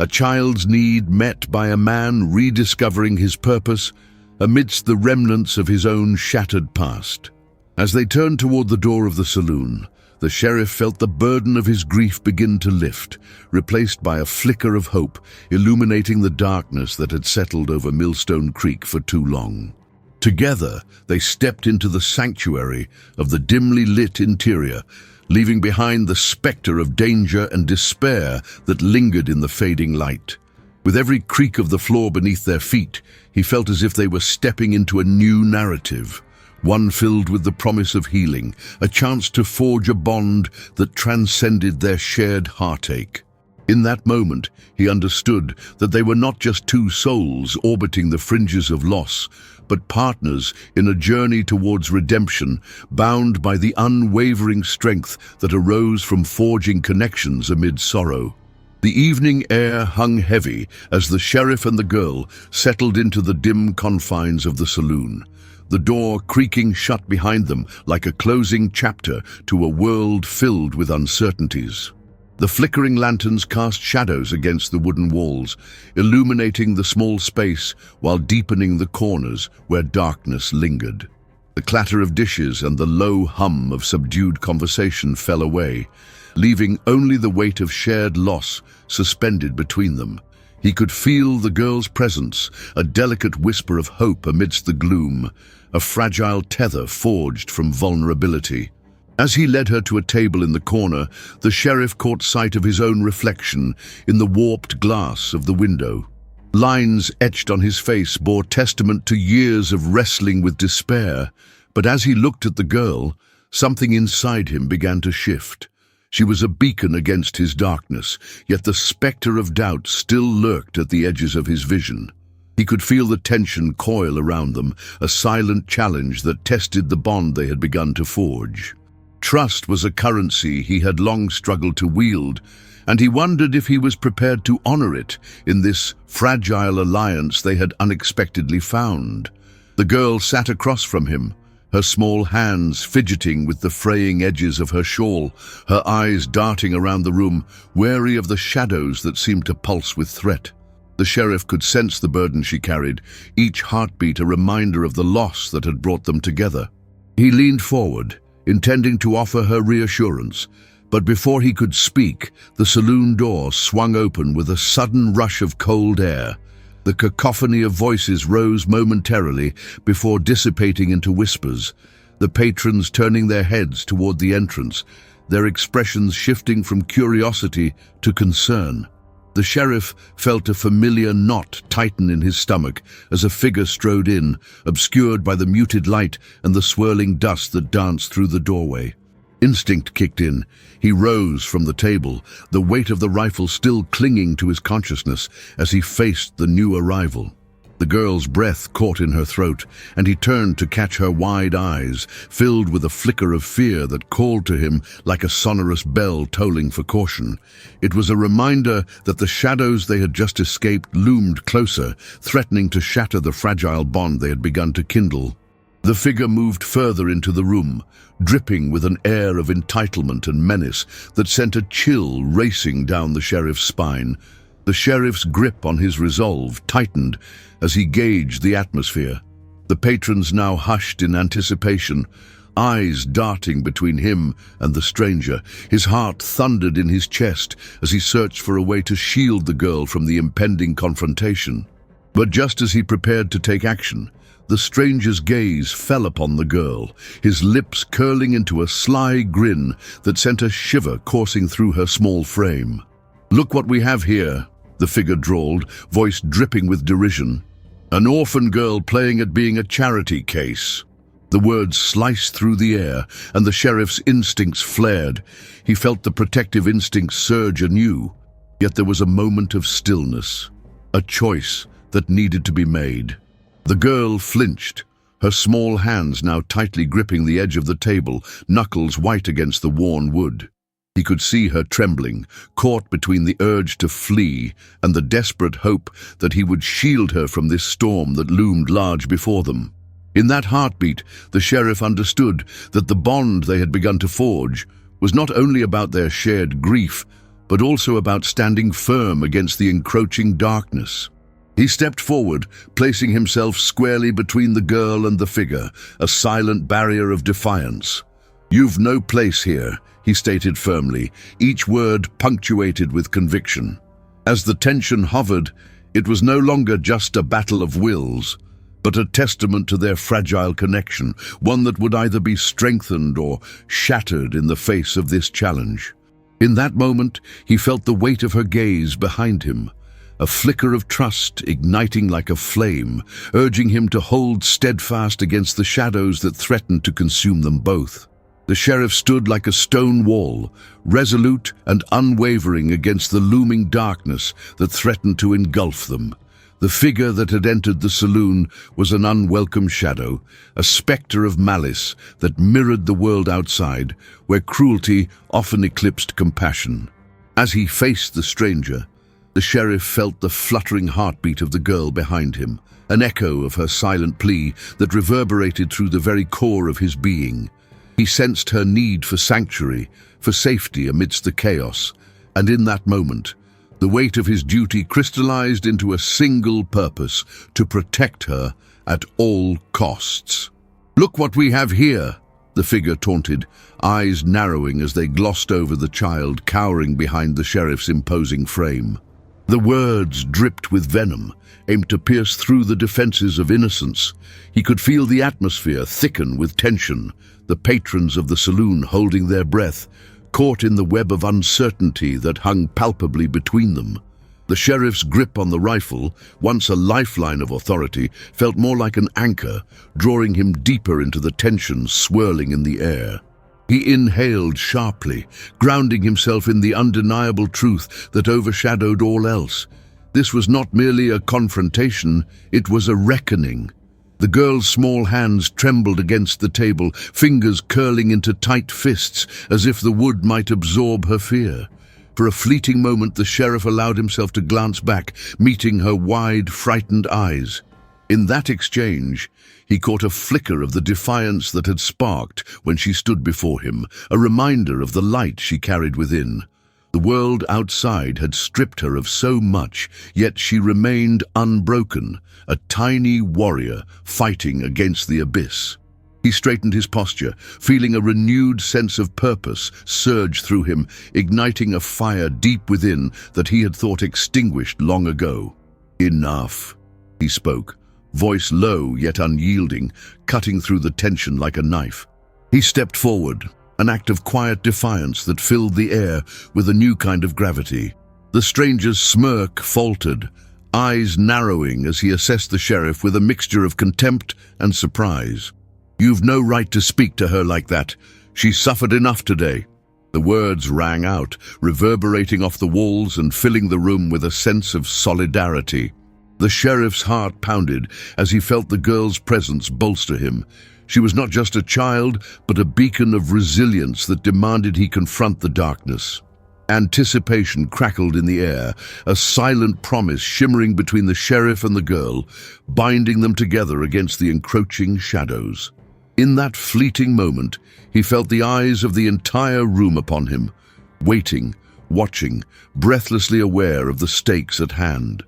A child's need met by a man rediscovering his purpose amidst the remnants of his own shattered past. As they turned toward the door of the saloon, the sheriff felt the burden of his grief begin to lift, replaced by a flicker of hope illuminating the darkness that had settled over Millstone Creek for too long. Together, they stepped into the sanctuary of the dimly lit interior, leaving behind the specter of danger and despair that lingered in the fading light. With every creak of the floor beneath their feet, he felt as if they were stepping into a new narrative, one filled with the promise of healing, a chance to forge a bond that transcended their shared heartache. In that moment, he understood that they were not just two souls orbiting the fringes of loss, but partners in a journey towards redemption, bound by the unwavering strength that arose from forging connections amid sorrow. The evening air hung heavy as the sheriff and the girl settled into the dim confines of the saloon, the door creaking shut behind them like a closing chapter to a world filled with uncertainties. The flickering lanterns cast shadows against the wooden walls, illuminating the small space while deepening the corners where darkness lingered. The clatter of dishes and the low hum of subdued conversation fell away, leaving only the weight of shared loss suspended between them. He could feel the girl's presence, a delicate whisper of hope amidst the gloom, a fragile tether forged from vulnerability. As he led her to a table in the corner, the sheriff caught sight of his own reflection in the warped glass of the window. Lines etched on his face bore testament to years of wrestling with despair, but as he looked at the girl, something inside him began to shift. She was a beacon against his darkness, yet the specter of doubt still lurked at the edges of his vision. He could feel the tension coil around them, a silent challenge that tested the bond they had begun to forge. Trust was a currency he had long struggled to wield, and he wondered if he was prepared to honor it in this fragile alliance they had unexpectedly found. The girl sat across from him, her small hands fidgeting with the fraying edges of her shawl, her eyes darting around the room, wary of the shadows that seemed to pulse with threat. The sheriff could sense the burden she carried, each heartbeat a reminder of the loss that had brought them together. He leaned forward, intending to offer her reassurance, but before he could speak, the saloon door swung open with a sudden rush of cold air. The cacophony of voices rose momentarily before dissipating into whispers, the patrons turning their heads toward the entrance, their expressions shifting from curiosity to concern. The sheriff felt a familiar knot tighten in his stomach as a figure strode in, obscured by the muted light and the swirling dust that danced through the doorway. Instinct kicked in. He rose from the table, the weight of the rifle still clinging to his consciousness as he faced the new arrival. The girl's breath caught in her throat, and he turned to catch her wide eyes, filled with a flicker of fear that called to him like a sonorous bell tolling for caution. It was a reminder that the shadows they had just escaped loomed closer, threatening to shatter the fragile bond they had begun to kindle. The figure moved further into the room, dripping with an air of entitlement and menace that sent a chill racing down the sheriff's spine. The sheriff's grip on his resolve tightened as he gauged the atmosphere. The patrons now hushed in anticipation, eyes darting between him and the stranger. His heart thundered in his chest as he searched for a way to shield the girl from the impending confrontation. But just as he prepared to take action, the stranger's gaze fell upon the girl, his lips curling into a sly grin that sent a shiver coursing through her small frame. "Look what we have here," the figure drawled, voice dripping with derision. "An orphan girl playing at being a charity case." The words sliced through the air, and the sheriff's instincts flared. He felt the protective instincts surge anew. Yet there was a moment of stillness, a choice that needed to be made. The girl flinched, her small hands now tightly gripping the edge of the table, knuckles white against the worn wood. He could see her trembling, caught between the urge to flee and the desperate hope that he would shield her from this storm that loomed large before them. In that heartbeat, the sheriff understood that the bond they had begun to forge was not only about their shared grief, but also about standing firm against the encroaching darkness. He stepped forward, placing himself squarely between the girl and the figure, a silent barrier of defiance. "You've no place here," he stated firmly, each word punctuated with conviction. As the tension hovered, it was no longer just a battle of wills, but a testament to their fragile connection, one that would either be strengthened or shattered in the face of this challenge. In that moment, he felt the weight of her gaze behind him, a flicker of trust igniting like a flame, urging him to hold steadfast against the shadows that threatened to consume them both. The sheriff stood like a stone wall, resolute and unwavering against the looming darkness that threatened to engulf them. The figure that had entered the saloon was an unwelcome shadow, a spectre of malice that mirrored the world outside, where cruelty often eclipsed compassion. As he faced the stranger, the sheriff felt the fluttering heartbeat of the girl behind him, an echo of her silent plea that reverberated through the very core of his being. He sensed her need for sanctuary, for safety amidst the chaos, and in that moment, the weight of his duty crystallized into a single purpose: to protect her at all costs. "Look what we have here," the figure taunted, eyes narrowing as they glossed over the child cowering behind the sheriff's imposing frame. The words dripped with venom, aimed to pierce through the defenses of innocence. He could feel the atmosphere thicken with tension, the patrons of the saloon holding their breath, caught in the web of uncertainty that hung palpably between them. The sheriff's grip on the rifle, once a lifeline of authority, felt more like an anchor, drawing him deeper into the tension swirling in the air. He inhaled sharply, grounding himself in the undeniable truth that overshadowed all else. This was not merely a confrontation, it was a reckoning. The girl's small hands trembled against the table, fingers curling into tight fists as if the wood might absorb her fear. For a fleeting moment, the sheriff allowed himself to glance back, meeting her wide, frightened eyes. In that exchange, he caught a flicker of the defiance that had sparked when she stood before him, a reminder of the light she carried within. The world outside had stripped her of so much, yet she remained unbroken, a tiny warrior fighting against the abyss. He straightened his posture, feeling a renewed sense of purpose surge through him, igniting a fire deep within that he had thought extinguished long ago. "Enough," he spoke, voice low yet unyielding, cutting through the tension like a knife. He stepped forward, an act of quiet defiance that filled the air with a new kind of gravity. The stranger's smirk faltered, eyes narrowing as he assessed the sheriff with a mixture of contempt and surprise. "You've no right to speak to her like that. She's suffered enough today." The words rang out, reverberating off the walls and filling the room with a sense of solidarity. The sheriff's heart pounded as he felt the girl's presence bolster him. She was not just a child, but a beacon of resilience that demanded he confront the darkness. Anticipation crackled in the air, a silent promise shimmering between the sheriff and the girl, binding them together against the encroaching shadows. In that fleeting moment, he felt the eyes of the entire room upon him, waiting, watching, breathlessly aware of the stakes at hand.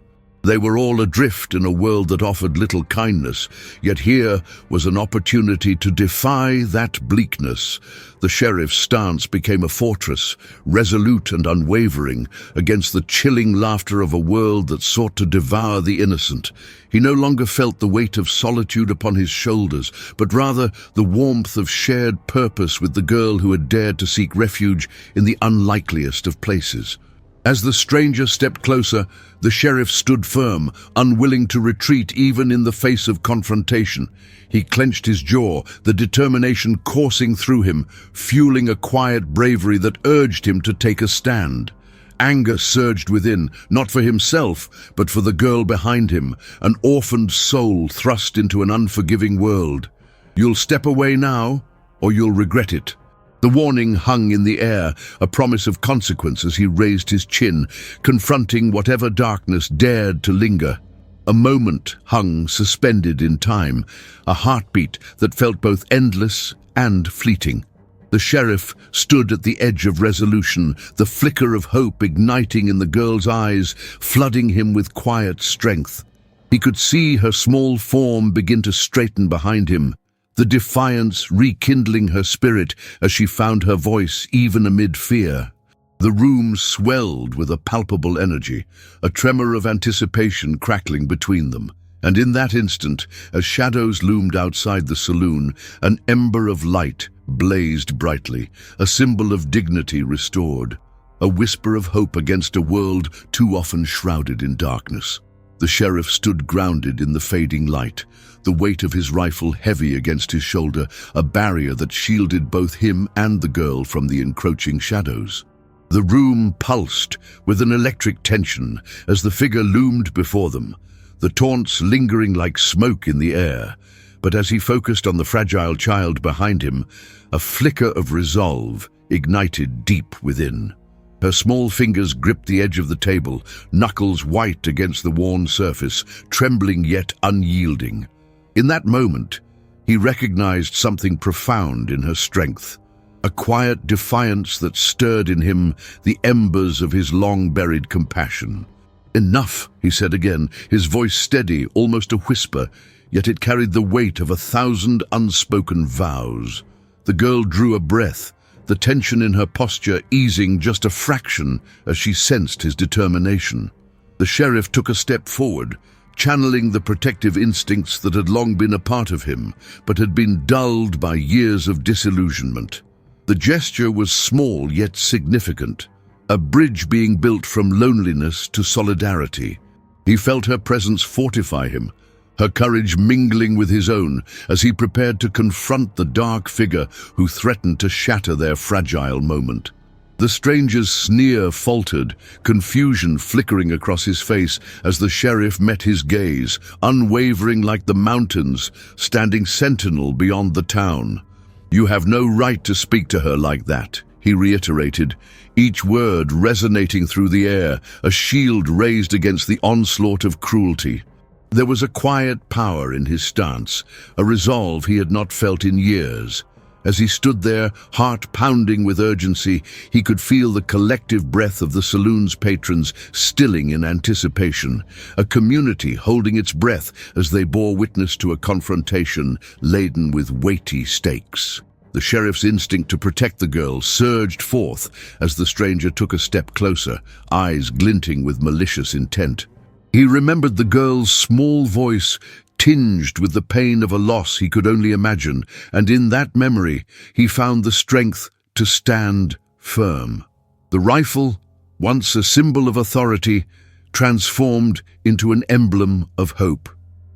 They were all adrift in a world that offered little kindness, yet here was an opportunity to defy that bleakness. The sheriff's stance became a fortress, resolute and unwavering, against the chilling laughter of a world that sought to devour the innocent. He no longer felt the weight of solitude upon his shoulders, but rather the warmth of shared purpose with the girl who had dared to seek refuge in the unlikeliest of places. As the stranger stepped closer, the sheriff stood firm, unwilling to retreat even in the face of confrontation. He clenched his jaw, the determination coursing through him, fueling a quiet bravery that urged him to take a stand. Anger surged within, not for himself, but for the girl behind him, an orphaned soul thrust into an unforgiving world. "You'll step away now, or you'll regret it." The warning hung in the air, a promise of consequence as he raised his chin, confronting whatever darkness dared to linger. A moment hung suspended in time, a heartbeat that felt both endless and fleeting. The sheriff stood at the edge of resolution, the flicker of hope igniting in the girl's eyes, flooding him with quiet strength. He could see her small form begin to straighten behind him, the defiance rekindling her spirit as she found her voice even amid fear. The room swelled with a palpable energy, a tremor of anticipation crackling between them. And in that instant, as shadows loomed outside the saloon, an ember of light blazed brightly, a symbol of dignity restored, a whisper of hope against a world too often shrouded in darkness. The sheriff stood grounded in the fading light, the weight of his rifle heavy against his shoulder, a barrier that shielded both him and the girl from the encroaching shadows. The room pulsed with an electric tension as the figure loomed before them, the taunts lingering like smoke in the air. But as he focused on the fragile child behind him, a flicker of resolve ignited deep within. Her small fingers gripped the edge of the table, knuckles white against the worn surface, trembling yet unyielding. In that moment, he recognized something profound in her strength, a quiet defiance that stirred in him the embers of his long-buried compassion. "Enough," he said again, his voice steady, almost a whisper, yet it carried the weight of 1,000 unspoken vows. The girl drew a breath, the tension in her posture easing just a fraction as she sensed his determination. The sheriff took a step forward, channeling the protective instincts that had long been a part of him, but had been dulled by years of disillusionment. The gesture was small yet significant, a bridge being built from loneliness to solidarity. He felt her presence fortify him, her courage mingling with his own as he prepared to confront the dark figure who threatened to shatter their fragile moment. The stranger's sneer faltered, confusion flickering across his face as the sheriff met his gaze, unwavering like the mountains, standing sentinel beyond the town. "You have no right to speak to her like that," he reiterated, each word resonating through the air, a shield raised against the onslaught of cruelty. There was a quiet power in his stance, a resolve he had not felt in years. As he stood there, heart pounding with urgency, he could feel the collective breath of the saloon's patrons stilling in anticipation, a community holding its breath as they bore witness to a confrontation laden with weighty stakes. The sheriff's instinct to protect the girl surged forth as the stranger took a step closer, eyes glinting with malicious intent. He remembered the girl's small voice, tinged with the pain of a loss he could only imagine, and in that memory he found the strength to stand firm. The rifle, once a symbol of authority, transformed into an emblem of hope,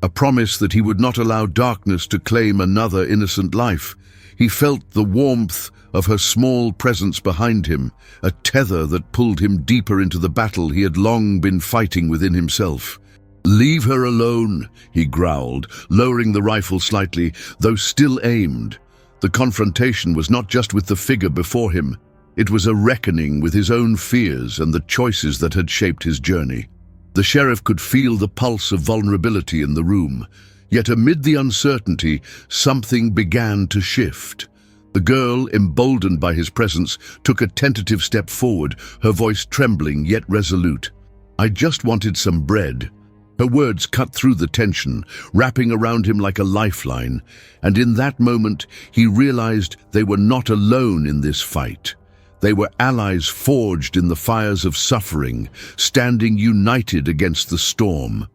a promise that he would not allow darkness to claim another innocent life. He felt the warmth of her small presence behind him, a tether that pulled him deeper into the battle he had long been fighting within himself. "Leave her alone," he growled, lowering the rifle slightly, though still aimed. The confrontation was not just with the figure before him. It was a reckoning with his own fears and the choices that had shaped his journey. The sheriff could feel the pulse of vulnerability in the room. Yet amid the uncertainty, something began to shift. The girl, emboldened by his presence, took a tentative step forward, her voice trembling yet resolute. "I just wanted some bread." Her words cut through the tension, wrapping around him like a lifeline, and in that moment he realized they were not alone in this fight. They were allies forged in the fires of suffering, standing united against the storm.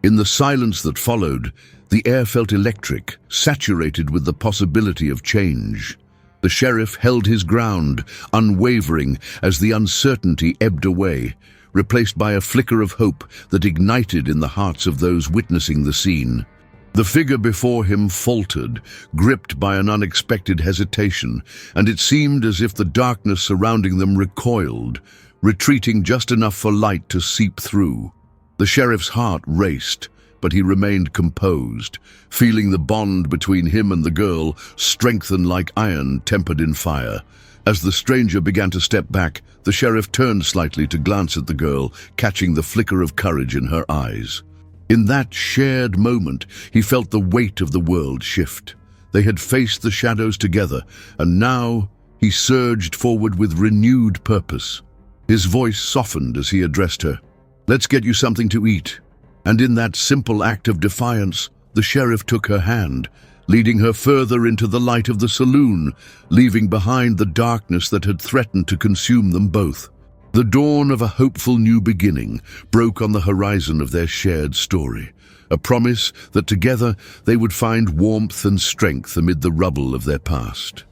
In the silence that followed, the air felt electric, saturated with the possibility of change. The sheriff held his ground, unwavering as the uncertainty ebbed away, replaced by a flicker of hope that ignited in the hearts of those witnessing the scene. The figure before him faltered, gripped by an unexpected hesitation, and it seemed as if the darkness surrounding them recoiled, retreating just enough for light to seep through. The sheriff's heart raced, but he remained composed, feeling the bond between him and the girl strengthen like iron tempered in fire. As the stranger began to step back, the sheriff turned slightly to glance at the girl, catching the flicker of courage in her eyes. In that shared moment, he felt the weight of the world shift. They had faced the shadows together, and now he surged forward with renewed purpose. His voice softened as he addressed her. "Let's get you something to eat." And in that simple act of defiance, the sheriff took her hand, leading her further into the light of the saloon, leaving behind the darkness that had threatened to consume them both. The dawn of a hopeful new beginning broke on the horizon of their shared story, a promise that together they would find warmth and strength amid the rubble of their past.